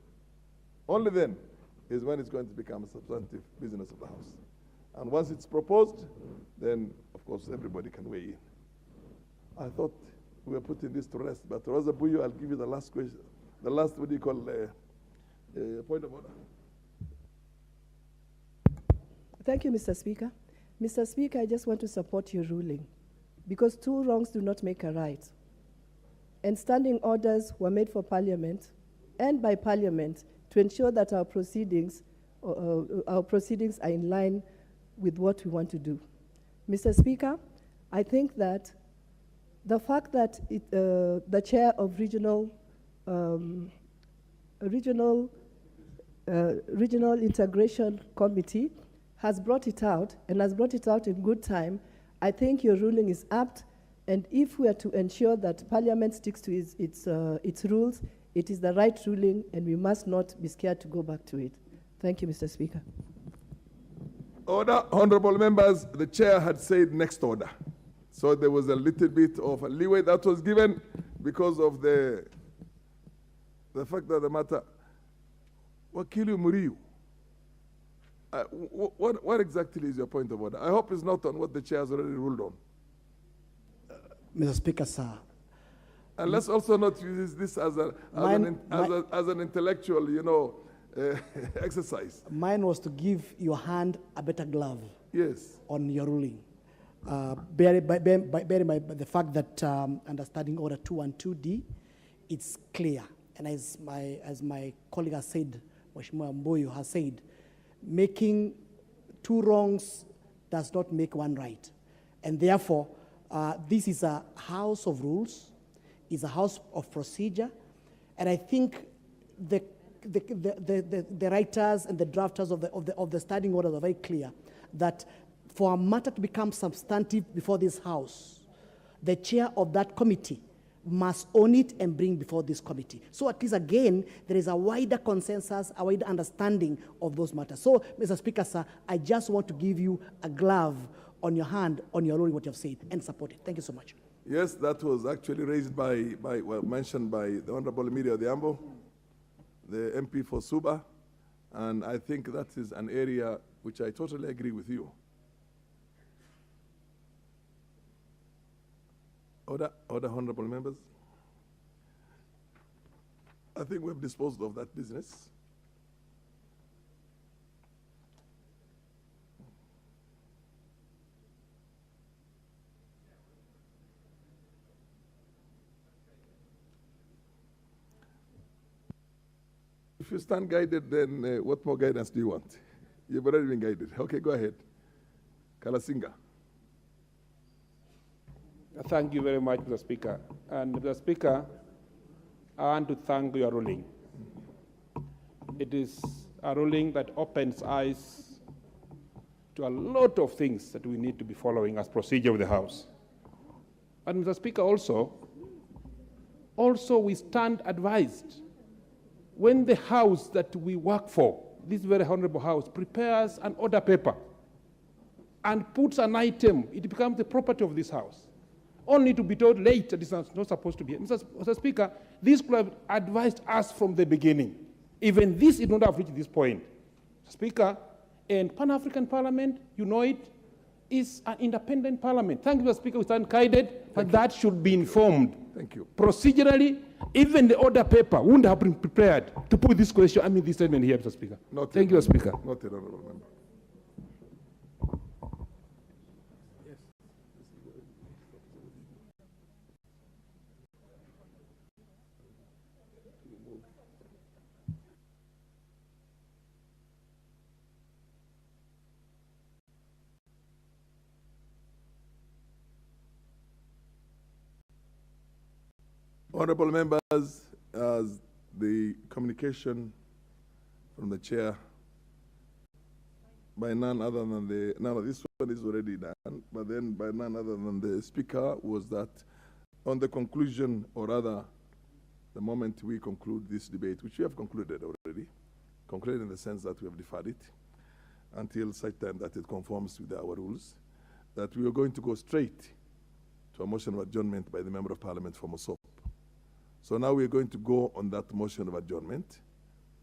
Only then is when it's going to become a substantive business of the House. And once it's proposed, then of course everybody can weigh in. I thought we were putting this to rest, but Rosa Buyo, I'll give you the last question. The last, what do you call, point of order. Thank you, Mr. Speaker. Mr. Speaker, I just want to support your ruling, because two wrongs do not make a right. and standing orders were made for Parliament and by Parliament to ensure that our proceedings are in line with what we want to do. Mr. Speaker, I think that the fact that the chair of Regional Integration Committee has brought it out and has brought it out in good time, I think your ruling is apt. And if we are to ensure that Parliament sticks to its rules, it is the right ruling, and we must not be scared to go back to it. Thank you, Mr. Speaker. Order. Honorable members, the chair had said next order. So there was a little bit of a leeway that was given because of the fact that the matter. Wakili Muriu, what exactly is your point of order? I hope it's not on what the chair has already ruled on. Mr. Speaker, sir. And let's also not use this as an intellectual, exercise. Mine was to give your hand a better glove. Yes. On your ruling. Bearing by the fact that understanding order 212D, it's clear. And as my colleague has said, Mheshimiwa Mboyo has said, making two wrongs does not make one right. And therefore, this is a house of rules, is a house of procedure, and I think the writers and the drafters of the standing orders are very clear that for a matter to become substantive before this house, the chair of that committee must own it and bring before this committee. So at least again, there is a wider consensus, a wider understanding of those matters. So, Mr. Speaker, sir, I just want to give you a glove on your hand, on your ruling, what you have said, and support it. Thank you so much. Yes, that was actually raised mentioned by the Honorable Emilia Odhiambo, the MP for Suba, and I think that is an area which I totally agree with you. Order, honorable members. I think we have disposed of that business. If you stand guided, then what more guidance do you want? You've already been guided. Okay, go ahead. Kalasinga. Thank you very much, Mr. Speaker. And Mr. Speaker, I want to thank your ruling. It is a ruling that opens eyes to a lot of things that we need to be following as procedure of the House. And Mr. Speaker, also we stand advised. When the House that we work for, this very honorable House, prepares an order paper and puts an item, it becomes the property of this House, only to be told late that it's not supposed to be. Mr. Speaker, this could have advised us from the beginning. Even this did not have reached this point. Speaker, and Pan-African Parliament, you know it, is an independent parliament. Thank you, Mr. Speaker, we stand guided, but that should be informed. Thank you. Procedurally, even the order paper wouldn't have been prepared to put this question, this statement here, Mr. Speaker. Thank you, Mr. Speaker. Not an honorable member. Honorable members, as the communication from the chair by none other than this one is already done, but then by none other than the speaker, was that on the conclusion, or rather the moment we conclude this debate, which we have concluded already, concluded in the sense that we have deferred it until such time that it conforms with our rules, that we are going to go straight to a motion of adjournment by the Member of Parliament for Mosop. So now we're going to go on that motion of adjournment.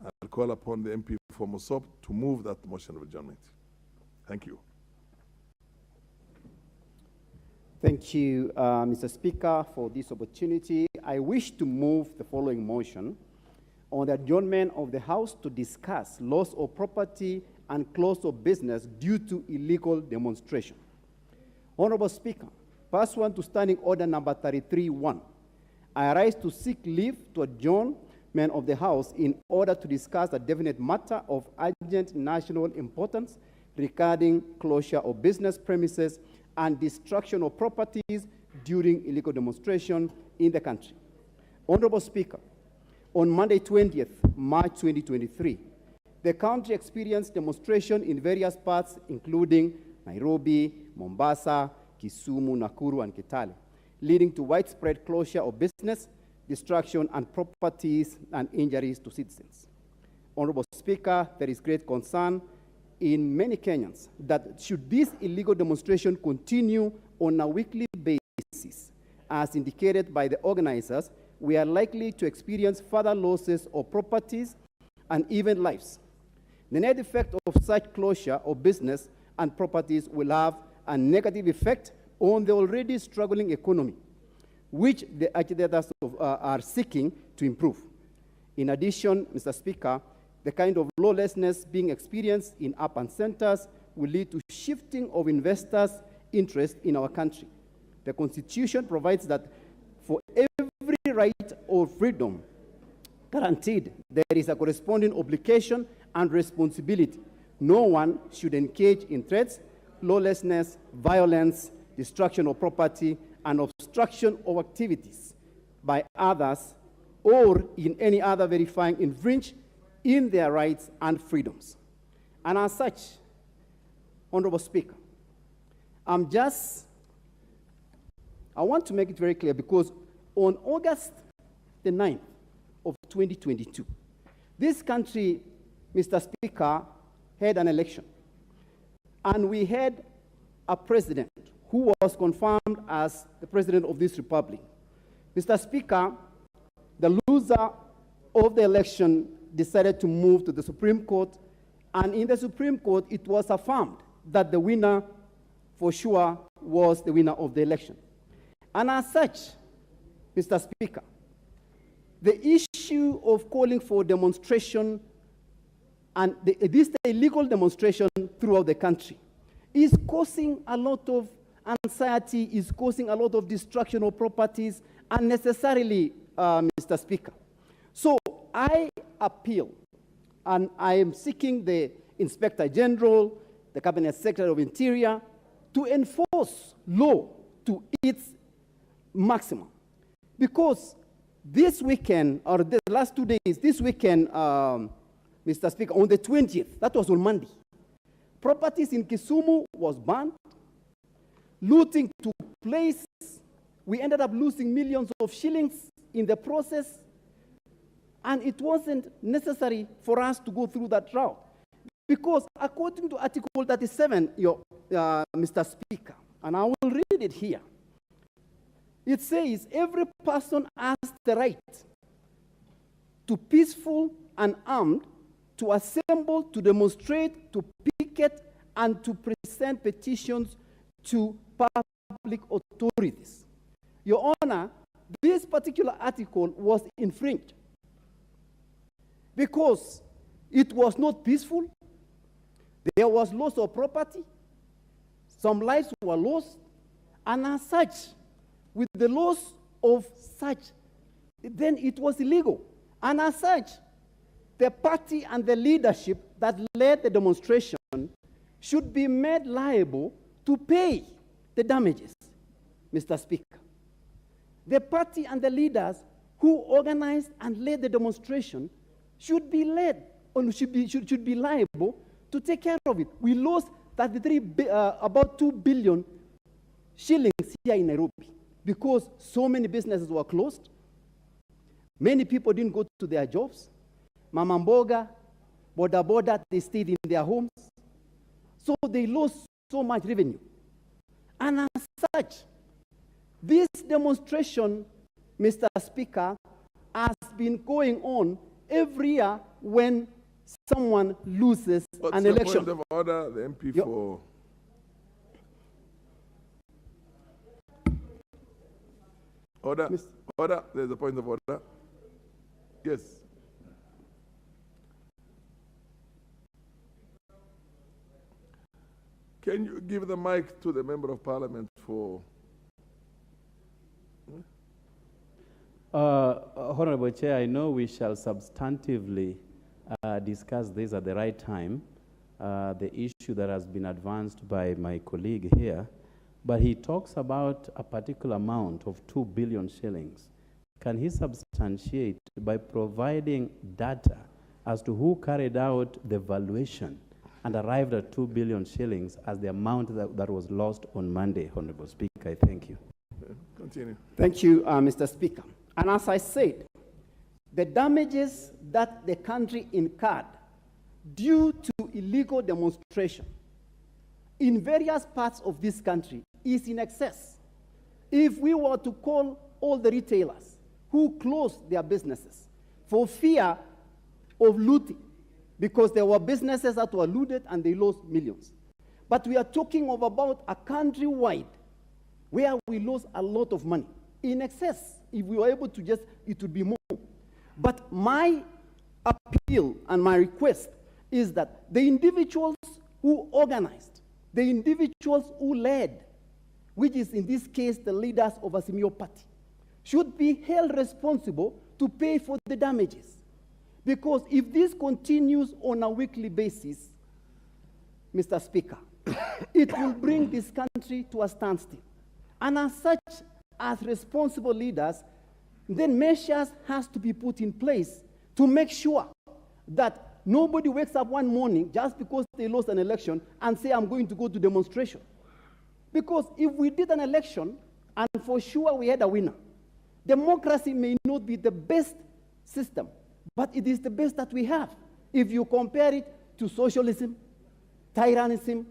I'll call upon the MP for Mosop to move that motion of adjournment. Thank you. Thank you, Mr. Speaker, for this opportunity. I wish to move the following motion on the adjournment of the House to discuss loss of property and close of business due to illegal demonstration. Honorable Speaker, pursuant to Standing Order number 33-1, I rise to seek leave to adjourn of the House in order to discuss a definite matter of urgent national importance regarding closure of business premises and destruction of properties during illegal demonstration in the country. Honorable Speaker, on Monday 20th March 2023, the country experienced demonstration in various parts, including Nairobi, Mombasa, Kisumu, Nakuru, and Kitale, leading to widespread closure of business, destruction and properties, and injuries to citizens. Honorable Speaker, there is great concern in many Kenyans that should this illegal demonstration continue on a weekly basis, as indicated by the organizers, we are likely to experience further losses of properties and even lives. The net effect of such closure of business and properties will have a negative effect on the already struggling economy, which the agitators are seeking to improve. In addition, Mr. Speaker, the kind of lawlessness being experienced in urban centers will lead to shifting of investors' interest in our country. The Constitution provides that for every right or freedom guaranteed, there is a corresponding obligation and responsibility. No one should engage in threats, lawlessness, violence, destruction of property, and obstruction of activities by others or in any other verifying infringe in their rights and freedoms. And as such, Honorable Speaker, I want to make it very clear, because on August the 9th of 2022, this country, Mr. Speaker, had an election. And we had a president who was confirmed as the president of this republic. Mr. Speaker, the loser of the election decided to move to the Supreme Court, and in the Supreme Court, it was affirmed that the winner, for sure, was the winner of the election. And as such, Mr. Speaker, the issue of calling for demonstration and this illegal demonstration throughout the country is causing a lot of anxiety, is causing a lot of destruction of properties unnecessarily, Mr. Speaker. So I appeal, and I am seeking the Inspector General, the Cabinet Secretary of Interior, to enforce law to its maximum. Because this weekend, or the last 2 days, this weekend, Mr. Speaker, on the 20th, that was on Monday, properties in Kisumu was banned, looting took place, we ended up losing millions of shillings in the process, and it wasn't necessary for us to go through that route. Because according to Article 37, Mr. Speaker, and I will read it here, it says, every person has the right to peaceful and armed to assemble, to demonstrate, to picket, and to present petitions to public authorities. Your Honor, this particular article was infringed because it was not peaceful. There was loss of property. Some lives were lost. And as such, with the loss of such, then it was illegal. And as such, the party and the leadership that led the demonstration should be made liable to pay the damages, Mr. Speaker. The party and the leaders who organized and led the demonstration should be liable to take care of it. We lost about 2 billion shillings here in Nairobi because so many businesses were closed. Many people didn't go to their jobs. Mama Mboga, Boda Boda, they stayed in their homes. So they lost so much revenue. And as such, this demonstration, Mr. Speaker, has been going on every year when someone loses an election. What's the point of order, the MP for... Order, order, there's a point of order. Yes. Can you give the mic to the Member of Parliament for... Honorable Chair, I know we shall substantively discuss this at the right time, the issue that has been advanced by my colleague here, but he talks about a particular amount of 2 billion shillings. Can he substantiate by providing data as to who carried out the valuation and arrived at 2 billion shillings as the amount that was lost on Monday, Honorable Speaker? I thank you. Continue. Thank you, Mr. Speaker. And as I said, the damages that the country incurred due to illegal demonstration in various parts of this country is in excess. If we were to call all the retailers who closed their businesses for fear of looting, because there were businesses that were looted and they lost millions. But we are talking of about a country-wide where we lost a lot of money. In excess, if we were able to just, it would be more. But my appeal and my request is that the individuals who organized, the individuals who led, which is in this case the leaders of Azimio Party, should be held responsible to pay for the damages. Because if this continues on a weekly basis, Mr. Speaker, it will bring this country to a standstill. And as such, as responsible leaders, then measures has to be put in place to make sure that nobody wakes up one morning just because they lost an election and say, I'm going to go to demonstration. Because if we did an election and for sure we had a winner, democracy may not be the best system, but it is the best that we have. If you compare it to socialism, tyrannism,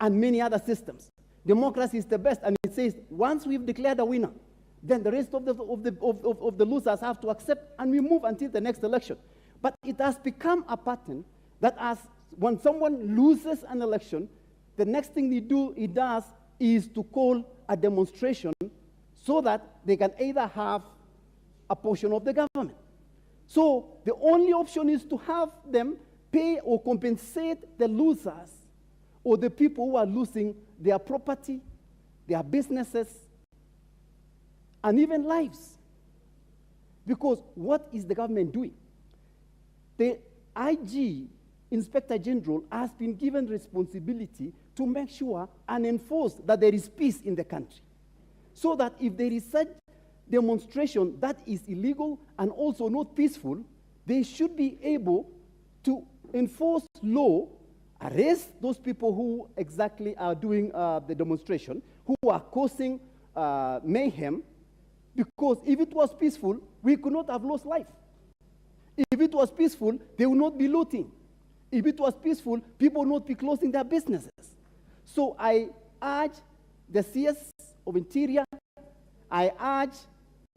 and many other systems, democracy is the best, and it says once we've declared a winner, then the rest of the losers have to accept, and we move until the next election. But it has become a pattern that when someone loses an election, the next thing it does is to call a demonstration so that they can either have a portion of the government. So the only option is to have them pay or compensate the losers or the people who are losing their property, their businesses, and even lives. Because what is the government doing? The IG, Inspector General, has been given responsibility to make sure and enforce that there is peace in the country. So that if there is such demonstration that is illegal and also not peaceful, they should be able to enforce law, arrest those people who exactly are doing the demonstration, who are causing mayhem, because if it was peaceful, we could not have lost life. If it was peaceful, they would not be looting. If it was peaceful, people would not be closing their businesses. So I urge the CS of Interior, I urge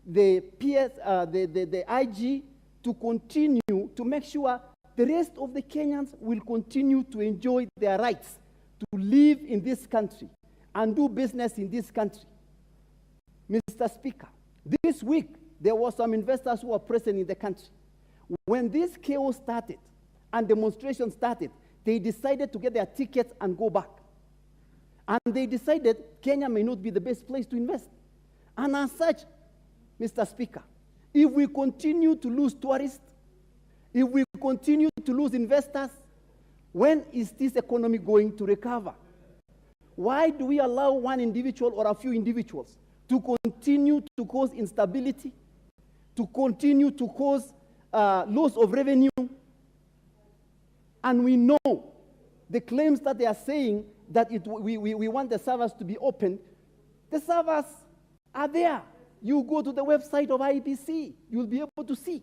the IG to continue to make sure the rest of the Kenyans will continue to enjoy their rights to live in this country and do business in this country. Mr. Speaker, this week there were some investors who were present in the country. When this chaos started and demonstrations started, they decided to get their tickets and go back. And they decided Kenya may not be the best place to invest. And as such, Mr. Speaker, if we continue to lose tourists, if we continue to lose investors, when is this economy going to recover? Why do we allow one individual or a few individuals to continue to cause instability, to continue to cause loss of revenue? And we know the claims that they are saying that we want the servers to be open. The servers are there. You go to the website of IEBC, you'll be able to see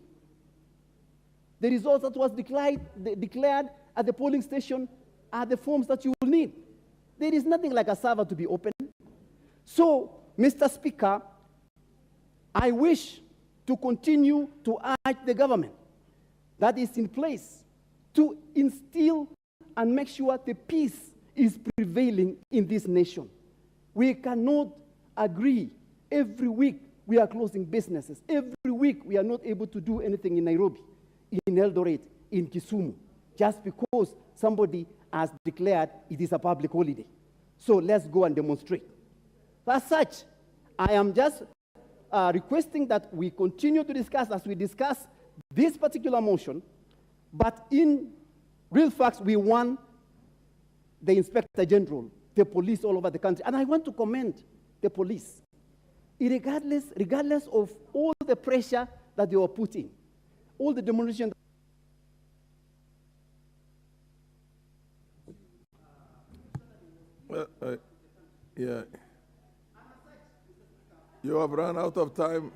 the results that was declared at the polling station are the forms that you will need. There is nothing like a server to be open. So, Mr. Speaker, I wish to continue to urge the government that is in place to instill and make sure the peace is prevailing in this nation. We cannot agree every week we are closing businesses. Every week we are not able to do anything in Nairobi, in Eldoret, in Kisumu, just because somebody has declared it is a public holiday. So let's go and demonstrate. As such, I am just requesting that we continue to discuss as we discuss this particular motion, but in real facts, we want the Inspector General, the police all over the country. And I want to commend the police, regardless of all the pressure that they were putting, all the demonstration. Yeah. You have run out of time.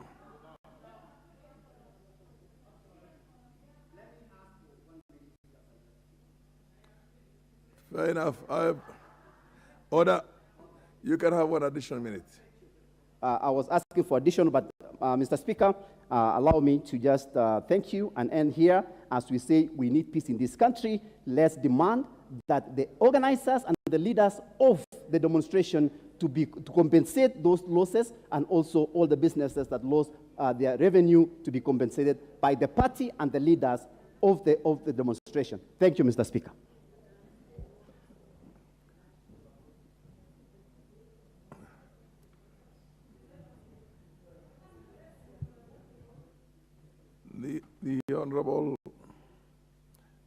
Fair enough. Order. You can have one additional minute. I was asking for additional, but Mr. Speaker, allow me to just thank you and end here. As we say, we need peace in this country. Let's demand that the organizers and the leaders of the demonstration to compensate those losses, and also all the businesses that lost their revenue to be compensated by the party and the leaders of the demonstration. Thank you, Mr. Speaker. The Honorable,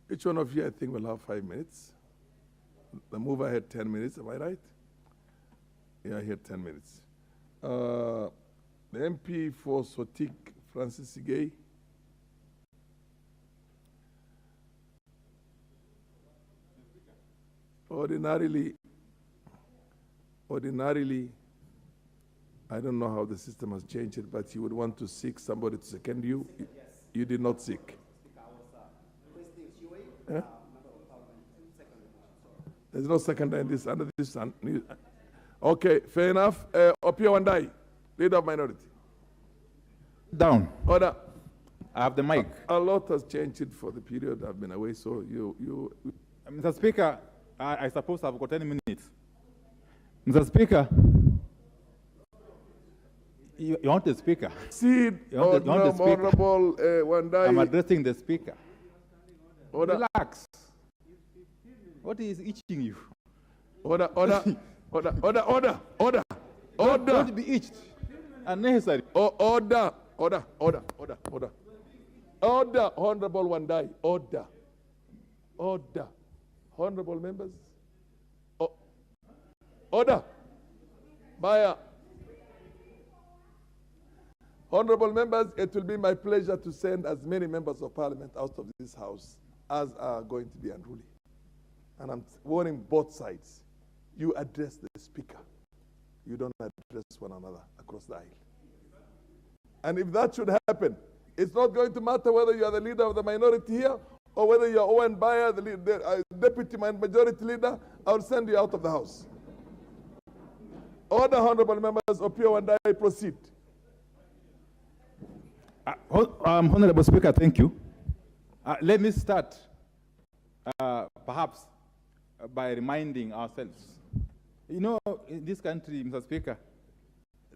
each one of you, I think, will have 5 minutes. The mover had 10 minutes, am I right? Yeah, I had 10 minutes. The MP for Sotik, Francis Sigay. Ordinarily, I don't know how the system has changed it, but you would want to seek somebody to second you. Yes. You did not seek. There's no second in this, under this. Okay, fair enough. Opio Wandai, leader of minority. Down. Order. I have the mic. A lot has changed for the period I've been away, so Mr. Speaker, I suppose I've got 10 minutes. Mr. Speaker, you want the Speaker? Honorable Wandai. I'm addressing the Speaker. Order. Relax. What is itching you? Order. Don't be itched. Unnecessary. Order, Honorable Wandai. Order. Honorable members. Order. Baya. Honorable members, it will be my pleasure to send as many members of parliament out of this house as are going to be unruly. And I'm warning both sides. You address the Speaker. You don't address one another across the aisle. And if that should happen, it's not going to matter whether you are the leader of the minority here or whether you are Owen Bayer, the deputy majority leader. I'll send you out of the house. Order, honorable members, Opio and I proceed. Honorable Speaker, thank you. Let me start, perhaps, by reminding ourselves. You know, in this country, Mr. Speaker,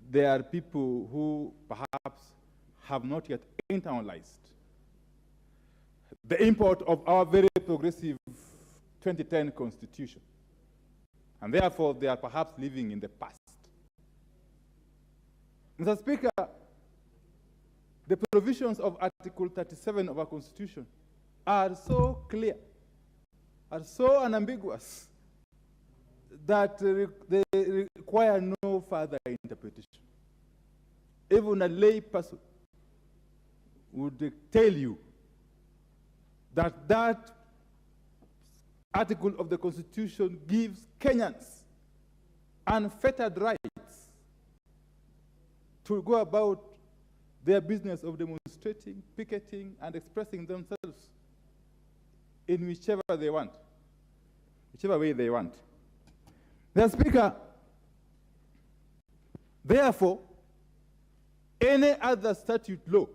there are people who perhaps have not yet internalized the import of our very progressive 2010 Constitution. And therefore, they are perhaps living in the past. Mr. Speaker, the provisions of Article 37 of our Constitution are so clear, are so unambiguous, that they require no further interpretation. Even a lay person would tell you that that article of the Constitution gives Kenyans unfettered rights to go about their business of demonstrating, picketing, and expressing themselves in whichever they want, whichever way they want. Mr. Speaker, therefore, any other statute law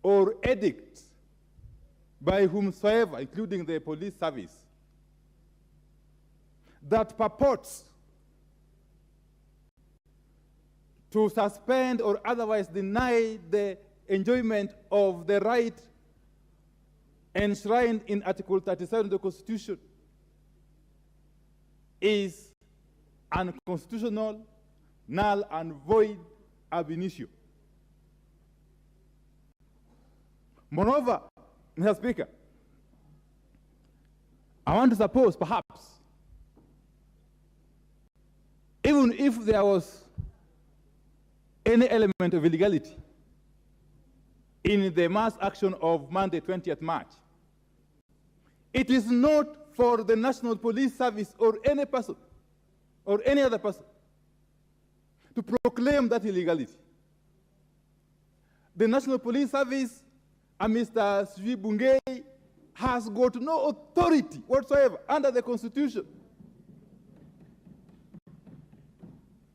or edict by whomsoever, including the police service, that purports to suspend or otherwise deny the enjoyment of the right enshrined in Article 37 of the Constitution is unconstitutional, null and void ab initio. Moreover, Mr. Speaker, I want to suppose, perhaps, even if there was any element of illegality in the mass action of Monday, 20th March, it is not for the National Police Service or any person or any other person to proclaim that illegality. The National Police Service and Mr. Svi Bungei has got no authority whatsoever under the Constitution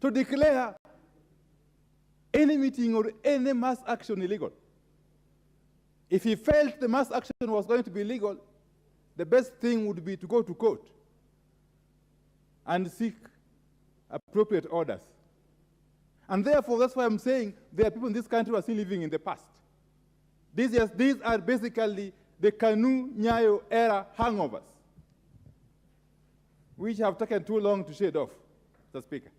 to declare any meeting or any mass action illegal. If he felt the mass action was going to be illegal, the best thing would be to go to court and seek appropriate orders. And therefore, that's why I'm saying there are people in this country who are still living in the past. These are basically the Kanu Nyayo era hangovers, which have taken too long to shed off, Mr. Speaker.